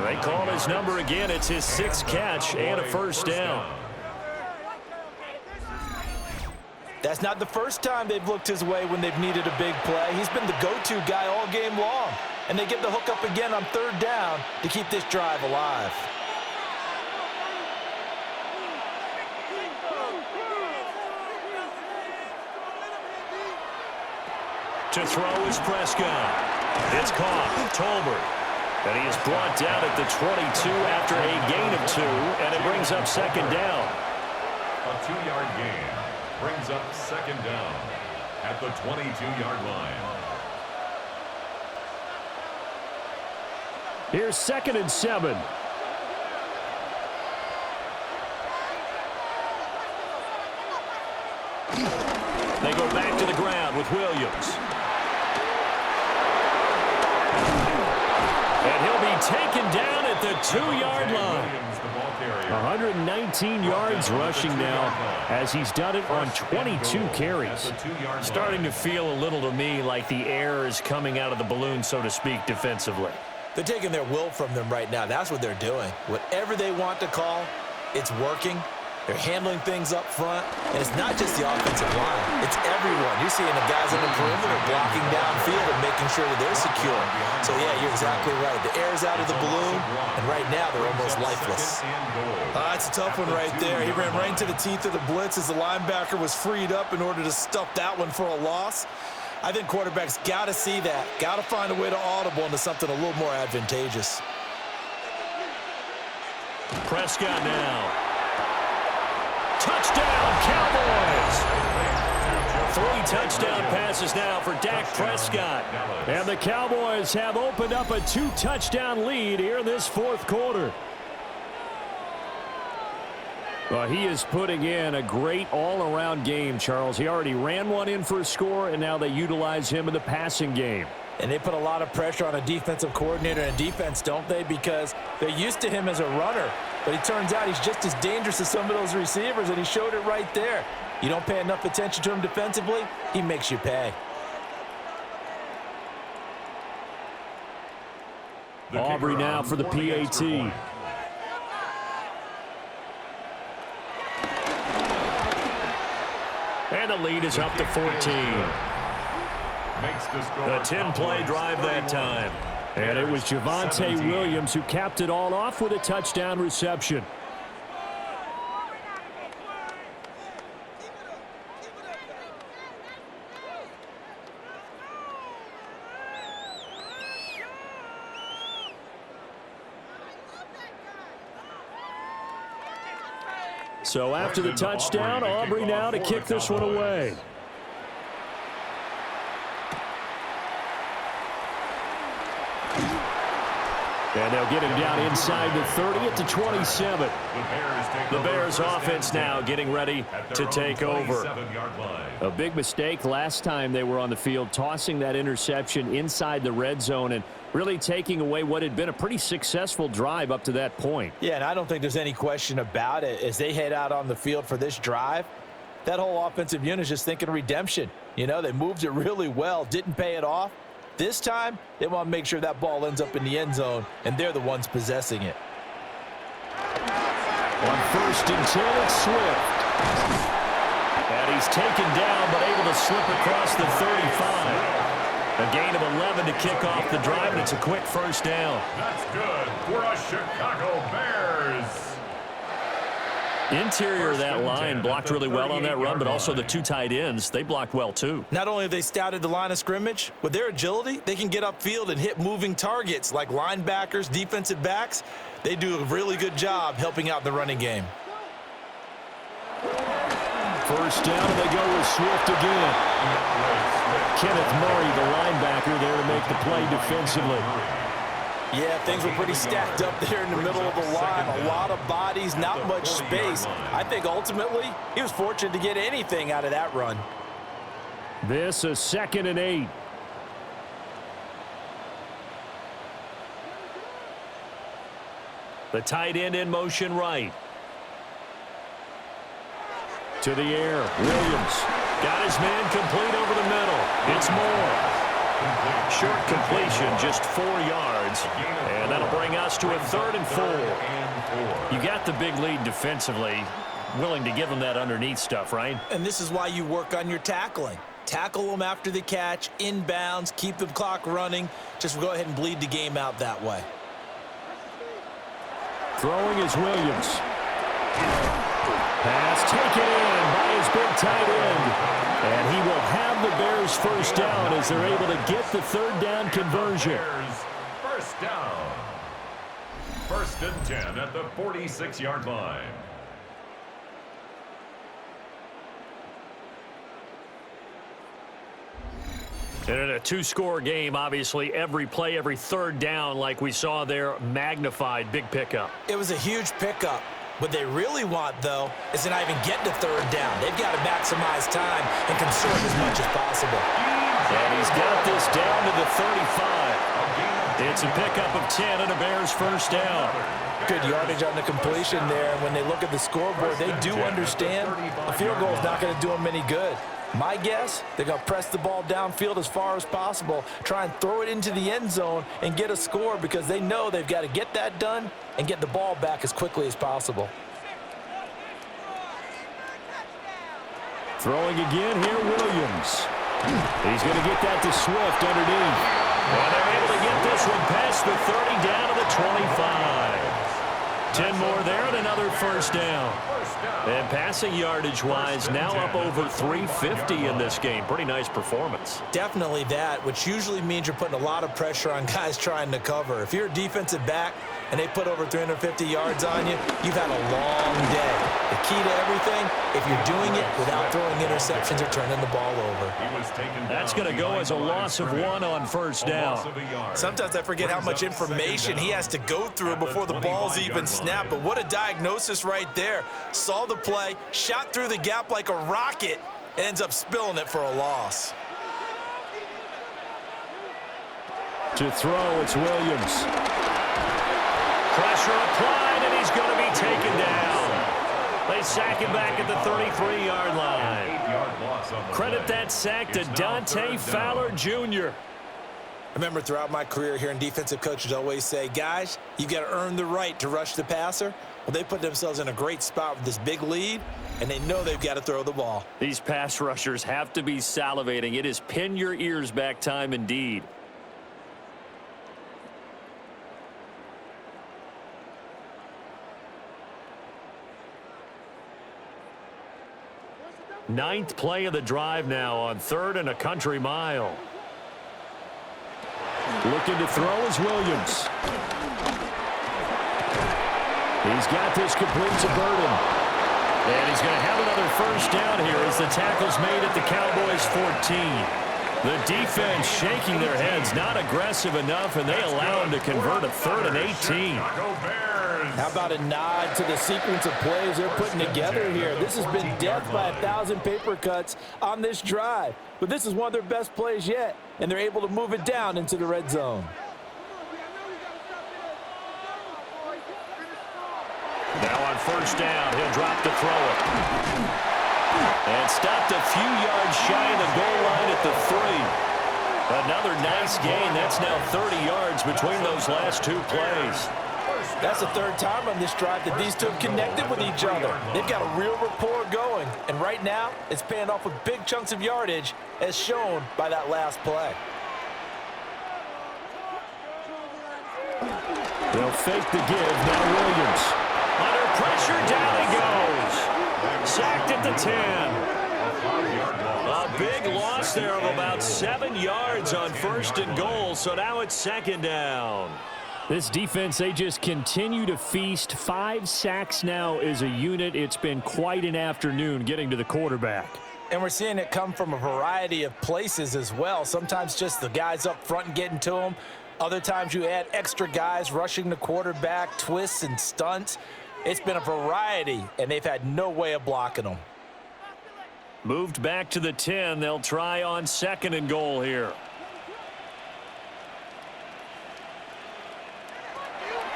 They call his number again. It's his 6th catch and a 1st down. That's not the first time they've looked his way when they've needed a big play. He's been the go-to guy all game long. And they get the hook up again on 3rd down to keep this drive alive. To throw is Prescott. It's caught. Tolbert. And he is brought down at the 22 after a gain of 2, and it brings up 2nd down. A 2-yard gain brings up 2nd down at the 22-yard line. Here's 2nd and 7. They go back to the ground with Williams. And he'll be taken down at the 2-yard line. 119 yards rushing now, as he's done it on 22 carries. Starting to feel a little to me like the air is coming out of the balloon, so to speak, defensively. They're taking their will from them right now. That's what they're doing. Whatever they want to call, it's working. They're handling things up front, and it's not just the offensive line. It's everyone. You're seeing the guys on the perimeter blocking downfield and making sure that they're secure. So, yeah, you're exactly right. The air's out of the balloon, and right now they're almost lifeless. It's a tough one right there. He ran right into the teeth of the blitz as the linebacker was freed up in order to stuff that one for a loss. I think quarterbacks got to see that, got to find a way to audible into something a little more advantageous. Prescott now. Touchdown, Cowboys! 3 touchdown passes now for Dak Prescott. And the Cowboys have opened up a 2-touchdown lead here in this 4th quarter. Well, he is putting in a great all-around game, Charles. He already ran one in for a score, and now they utilize him in the passing game. And they put a lot of pressure on a defensive coordinator and defense, don't they? Because they're used to him as a runner. But it turns out he's just as dangerous as some of those receivers, and he showed it right there. You don't pay enough attention to him defensively, he makes you pay. Aubrey now for the PAT. And the lead is up to 14. A 10-play drive that time. And it was Javonte Williams who capped it all off with a touchdown reception. So after the touchdown, Aubrey now to kick this one away. And they'll get him down inside the 30 at the 27. The Bears offense now getting ready to take over. A big mistake last time they were on the field, tossing that interception inside the red zone and really taking away what had been a pretty successful drive up to that point. Yeah, and I don't think there's any question about it. As they head out on the field for this drive, that whole offensive unit is just thinking redemption. You know, they moved it really well, didn't pay it off. This time, they want to make sure that ball ends up in the end zone, and they're the ones possessing it. On 1st and 10, it's Swift. And he's taken down, but able to slip across the 35. A gain of 11 to kick off the drive, and it's a quick 1st down. That's good for a Chicago Bears. Interior of that line blocked really well on that run, but also the two tight ends, they blocked well too. Not only have they scouted the line of scrimmage, with their agility, they can get upfield and hit moving targets like linebackers, defensive backs. They do a really good job helping out the running game. First down, and they go with Swift again. Kenneth Murray, the linebacker, there to make the play defensively. Yeah, things were pretty stacked up there in the middle of the line. A lot of bodies, not much space. I think ultimately he was fortunate to get anything out of that run. This is 2nd and 8. The tight end in motion right. To the air, Williams. Got his man complete over the middle. It's Moore. Short completion, just 4 yards. And that'll bring us to a 3rd and 4. You got the big lead defensively. Willing to give them that underneath stuff, right? And this is why you work on your tackling. Tackle them after the catch, inbounds, keep the clock running. Just go ahead and bleed the game out that way. Throwing is Williams. Pass taken in by his big tight end. And he will have the Bears first down as they're able to get the 3rd down conversion. First down. 1st and 10 at the 46-yard line. And in a 2-score game, obviously, every play, every 3rd down, like we saw there, magnified, big pickup. It was a huge pickup. What they really want, though, is to not even get to 3rd down. They've got to maximize time and conserve as much as possible. And he's got this down to the 35. It's a pickup of 10 and a Bears first down. Good yardage on the completion there. And when they look at the scoreboard, they do understand a field goal is not going to do them any good. My guess, they're going to press the ball downfield as far as possible, try and throw it into the end zone and get a score because they know they've got to get that done and get the ball back as quickly as possible. Throwing again here, Williams. He's going to get that to Swift underneath. And they're able to get this one past the 30 down to the 25. 10 more there and another first down. And passing yardage-wise, now up over 350 in this game. Pretty nice performance. Definitely that, which usually means you're putting a lot of pressure on guys trying to cover. If you're a defensive back and they put over 350 yards on you, you've had a long day. The key to everything, if you're doing it without throwing interceptions or turning the ball over. That's going to go as a loss of 1 on first down. Sometimes I forget how much information he has to go through before the ball's even snapped, but what a diagnosis right there. Saw the play, shot through the gap like a rocket, and ends up spilling it for a loss. To throw, it's Williams. Pressure applied, and he's going to be taken down. They sack him back at the 33-yard line. Credit that sack to Dante Fowler Jr. I remember throughout my career hearing defensive coaches always say, guys, you've got to earn the right to rush the passer. Well, they put themselves in a great spot with this big lead, and they know they've got to throw the ball. These pass rushers have to be salivating. It is pin your ears back time indeed. Ninth play of the drive now on 3rd and a country mile. Looking to throw is Williams. He's got this complete to Burton. And he's going to have another first down here as the tackle's made at the Cowboys 14. The defense shaking their heads, not aggressive enough, and they allow him to convert a 3rd and 18. How about a nod to the sequence of plays they're putting together here? This has been death by 1,000 paper cuts on this drive. But this is one of their best plays yet, and they're able to move it down into the red zone. Now on first down, he'll drop to throw it. And stopped a few yards shy of the goal line at the 3. Another nice gain. That's now 30 yards between those last 2 plays. That's the 3rd time on this drive that these two have connected with each other. They've got a real rapport going, and right now it's paying off with big chunks of yardage as shown by that last play. They'll fake the give. Now Williams. Under pressure, down he goes. Sacked at the 10. A big loss there of about 7 yards on 1st and goal, so now it's 2nd down. This defense, they just continue to feast. 5 sacks now as a unit. It's been quite an afternoon getting to the quarterback. And we're seeing it come from a variety of places as well. Sometimes just the guys up front and getting to them. Other times you add extra guys rushing the quarterback, twists and stunts. It's been a variety, and they've had no way of blocking them. Moved back to the 10. They'll try on 2nd and goal here.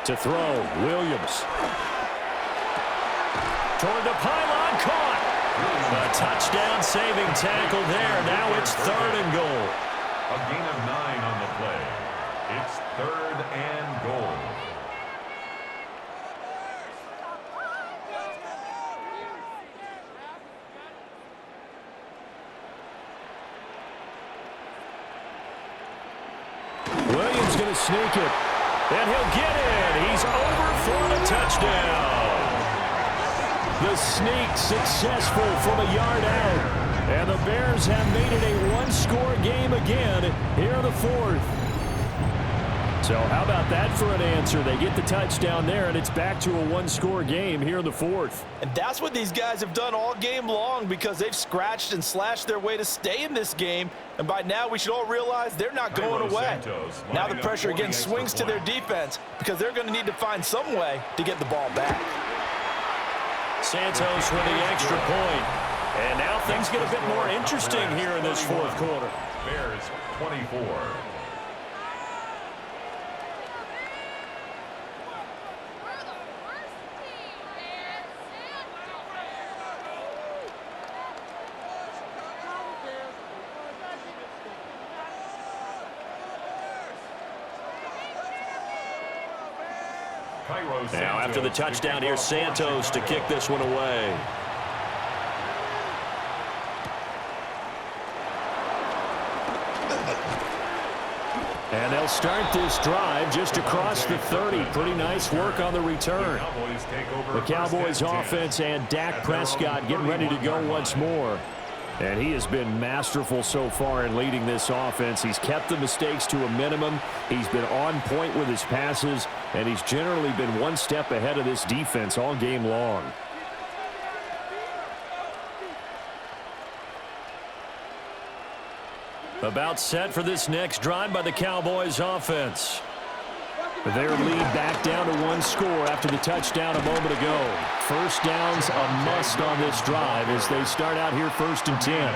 To throw, Williams. Toward the pylon, caught. A touchdown saving tackle there. Now it's 3rd and goal. A gain of 9 on the play. It's 3rd and goal. Williams going to sneak it. And he'll get in. He's overthrown a touchdown. The sneak successful from a yard out. And the Bears have made it a one-score game again here in the 4th. So how about that for an answer? They get the touchdown there, and it's back to a one-score game here in the 4th. And that's what these guys have done all game long, because they've scratched and slashed their way to stay in this game. And by now, we should all realize they're not going away. Now the pressure again swings to their defense, because they're going to need to find some way to get the ball back. Santos with the extra point. And now things get a bit more interesting here in this 4th quarter. Bears 24. Now after the touchdown, here's Santos to kick this one away. And they'll start this drive just across the 30. Pretty nice work on the return. The Cowboys offense and Dak Prescott getting ready to go once more. And he has been masterful so far in leading this offense. He's kept the mistakes to a minimum. He's been on point with his passes, and he's generally been one step ahead of this defense all game long. About set for this next drive by the Cowboys offense. Their lead back down to one score after the touchdown a moment ago. First down's a must on this drive as they start out here 1st and 10.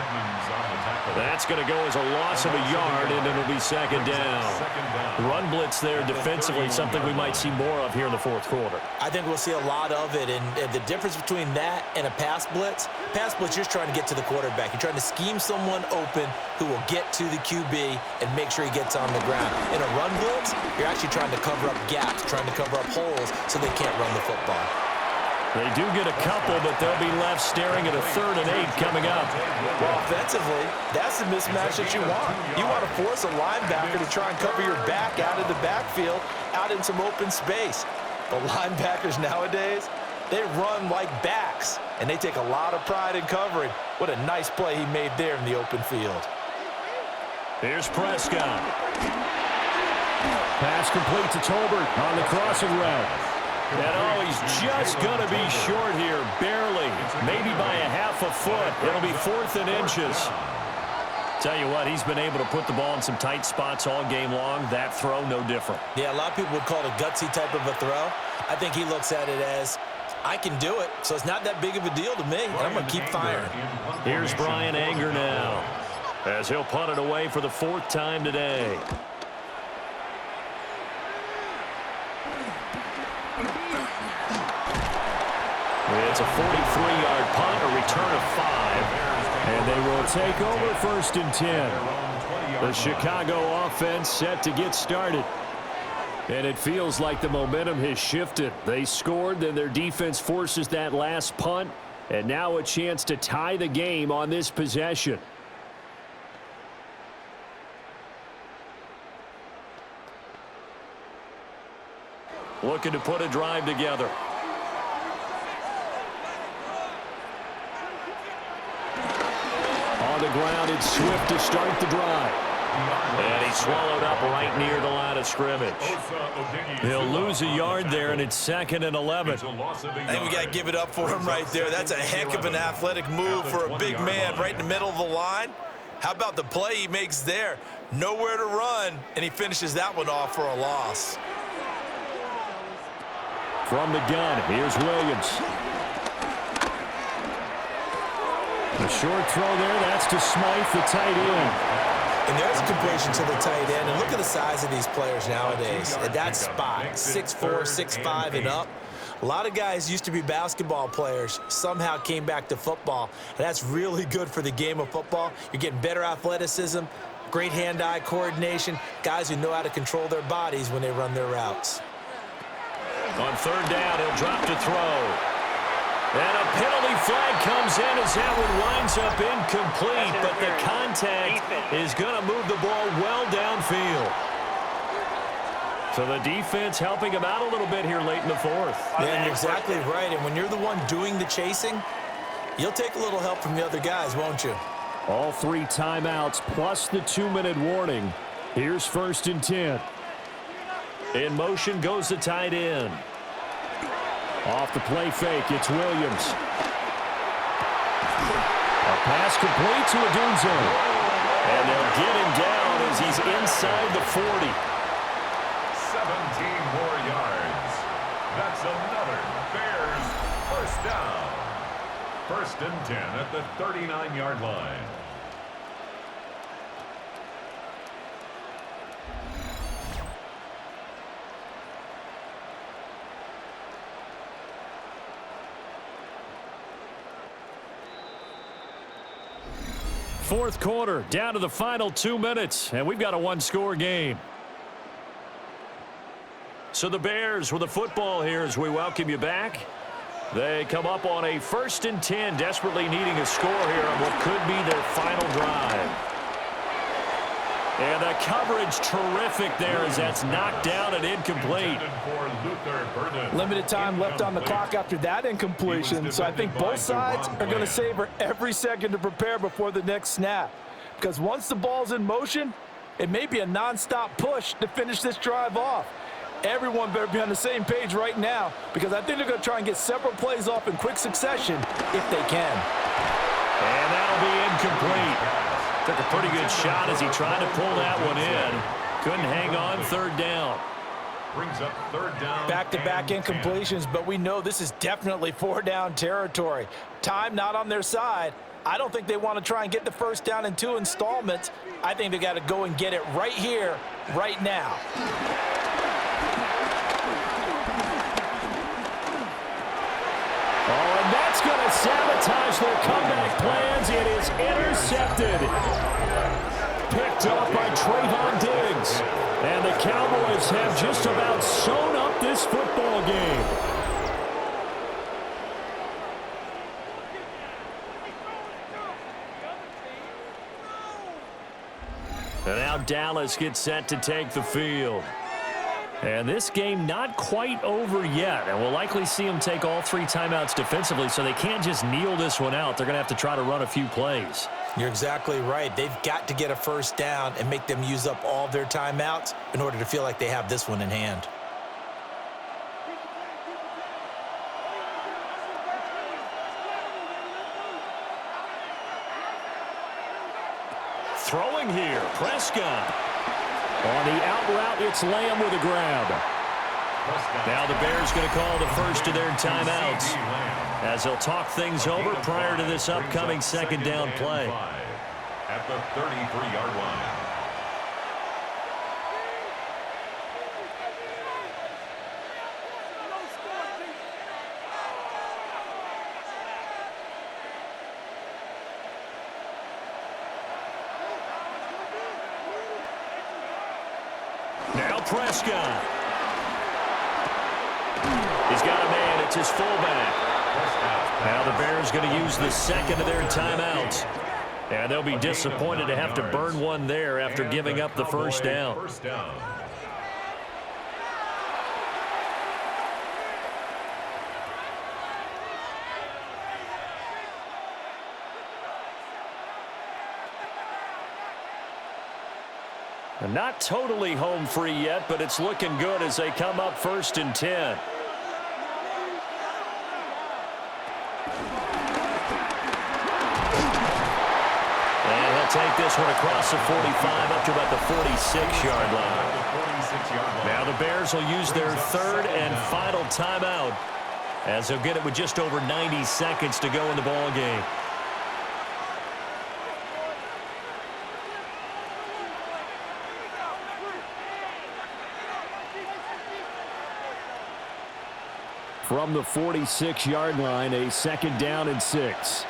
That's going to go as a loss of a yard, and it'll be 2nd down. Run blitz there defensively, something we might see more of here in the 4th quarter. I think we'll see a lot of it, and the difference between that and a pass blitz, you're just trying to get to the quarterback. You're trying to scheme someone open who will get to the QB and make sure he gets on the ground. In a run blitz, you're actually trying to cover up gaps, trying to cover up holes so they can't run the football. They do get a couple, but they'll be left staring at a 3rd and 8 coming up. Well, offensively, that's the mismatch that you want. You want to force a linebacker to try and cover your back out of the backfield, out in some open space. But linebackers nowadays, they run like backs, and they take a lot of pride in covering. What a nice play he made there in the open field. Here's Prescott. Pass complete to Tolbert on the crossing route. And he's just going to be short here, barely, maybe by a half a foot. It'll be 4th and inches. Tell you what, he's been able to put the ball in some tight spots all game long. That throw, no different. Yeah, a lot of people would call it a gutsy type of a throw. I think he looks at it as, I can do it, so it's not that big of a deal to me. I'm going to keep firing. Here's Brian Anger now, as he'll punt it away for the 4th time today. It's a 43-yard punt, a return of 5. And they will take over 1st and 10. The Chicago offense set to get started. And it feels like the momentum has shifted. They scored, then their defense forces that last punt. And now a chance to tie the game on this possession. Looking to put a drive together. on the ground. It's Swift to start the drive. And he's swallowed up right near the line of scrimmage. He'll lose a yard there, and it's 2nd and 11. I think we got to give it up for him right there. That's a heck of an athletic move for a big man right in the middle of the line. How about the play he makes there? Nowhere to run, and he finishes that one off for a loss. From the gun, here's Williams. A short throw there. That's to Smythe, the tight end. And there's a completion to the tight end. And look at the size of these players nowadays. At that spot, 6'4", 6'5", and up. A lot of guys used to be basketball players, somehow came back to football. And that's really good for the game of football. You're getting better athleticism, great hand-eye coordination, guys who know how to control their bodies when they run their routes. On 3rd down, he'll drop to throw. And a penalty flag comes in as that one winds up incomplete, but the contact is going to move the ball well downfield. So the defense helping him out a little bit here late in the 4th. Yeah, and you're exactly right. And when you're the one doing the chasing, you'll take a little help from the other guys, won't you? All 3 timeouts plus the 2-minute warning. Here's 1st and 10. In motion goes the tight end. Off the play fake, it's Williams. A pass complete to Odunze. And they'll get him down as he's inside the 40. 17 more yards. That's another Bears first down. 1st and 10 at the 39-yard line. Fourth quarter, down to the final 2 minutes, and we've got a 1-score game. So the Bears with the football here as we welcome you back. They come up on a 1st and 10, desperately needing a score here on what could be their final drive. And the coverage terrific there as that's knocked down and incomplete. Limited time left on the clock after that incompletion, so I think both sides are going to savor every second to prepare before the next snap. Because once the ball's in motion, it may be a nonstop push to finish this drive off. Everyone better be on the same page right now, because I think they're going to try and get several plays off in quick succession if they can. And that'll be incomplete. Took a pretty good shot as he tried to pull that one in. Couldn't hang on 3rd down. Brings up 3rd down. Back-to-back incompletions, but we know this is definitely 4-down territory. Time not on their side. I don't think they want to try and get the 1st down in 2 installments. I think they got to go and get it right here, right now. Oh, and that's going to sabotage their comeback plans. It is intercepted. Picked up by Trayvon Diggs. And the Cowboys have just about sewn up this football game. And now Dallas gets set to take the field. And this game not quite over yet. And we'll likely see them take all 3 timeouts defensively, so they can't just kneel this one out. They're going to have to try to run a few plays. You're exactly right. They've got to get a 1st down and make them use up all their timeouts in order to feel like they have this one in hand. Throwing here, Prescott. On the out route, it's Lamb with a grab. Now the Bears going to call the first of their timeouts as they'll talk things over prior to this upcoming 2nd down play. At the 33-yard line. Now Prescott. He's got a man. It's his fullback. Now the Bears going to use the 2nd of their timeouts. And they'll be disappointed to have to burn one there after giving up the 1st down. Not totally home free yet, but it's looking good as they come up 1st and 10. And he'll take this one across the 45 up to about the 46-yard line. Now the Bears will use their 3rd and final timeout as they'll get it with just over 90 seconds to go in the ball game. From the 46-yard line, a 2nd down and 6.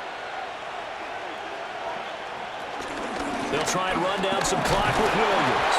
They'll try and run down some clock with Williams.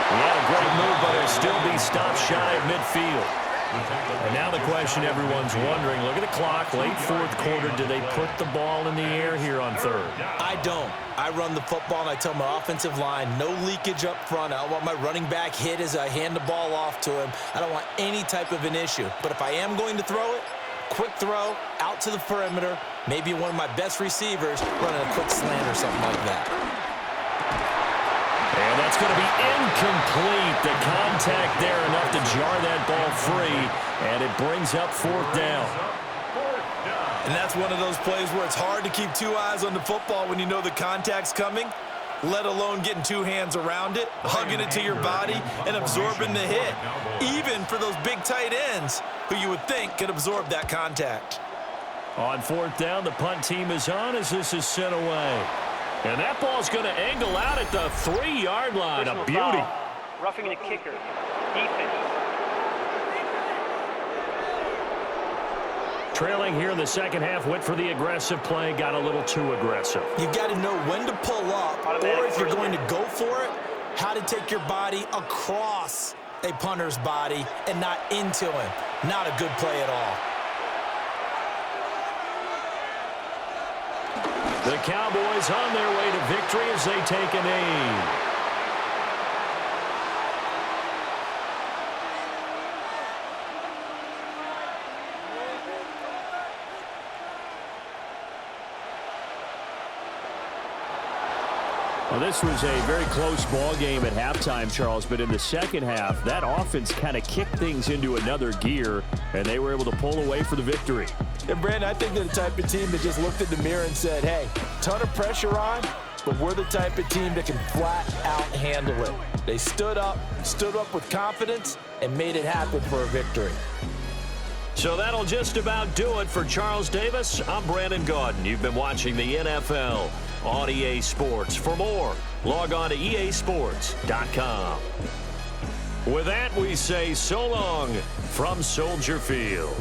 He had a great move, but he'll still be stopped shy of midfield. And now the question everyone's wondering, look at the clock, late 4th quarter, do they put the ball in the air here on 3rd? I don't. I run the football, and I tell my offensive line, no leakage up front. I don't want my running back hit as I hand the ball off to him. I don't want any type of an issue. But if I am going to throw it, quick throw, out to the perimeter, maybe one of my best receivers running a quick slant or something like that. And that's going to be incomplete. The contact there enough to jar that ball free, and it brings up 4th down. And that's one of those plays where it's hard to keep 2 eyes on the football when you know the contact's coming, let alone getting 2 hands around it, hugging it to your body, and absorbing the hit. Even for those big tight ends who you would think could absorb that contact. On 4th down, the punt team is on as this is sent away. And that ball's going to angle out at the 3-yard line. A beauty. Roughing the kicker. Defense. Trailing here in the 2nd half, went for the aggressive play, got a little too aggressive. You've got to know when to pull up, or if you're going to go for it, how to take your body across a punter's body and not into him. Not a good play at all. The Cowboys on their way to victory as they take a knee. Well, this was a very close ball game at halftime, Charles, but in the 2nd half, that offense kind of kicked things into another gear, and they were able to pull away for the victory. And, Brandon, I think they're the type of team that just looked in the mirror and said, hey, ton of pressure on, but we're the type of team that can flat out handle it. They stood up with confidence, and made it happen for a victory. So that'll just about do it for Charles Davis. I'm Brandon Gaudin. You've been watching the NFL on EA Sports. For more, log on to easports.com. With that, we say so long from Soldier Field.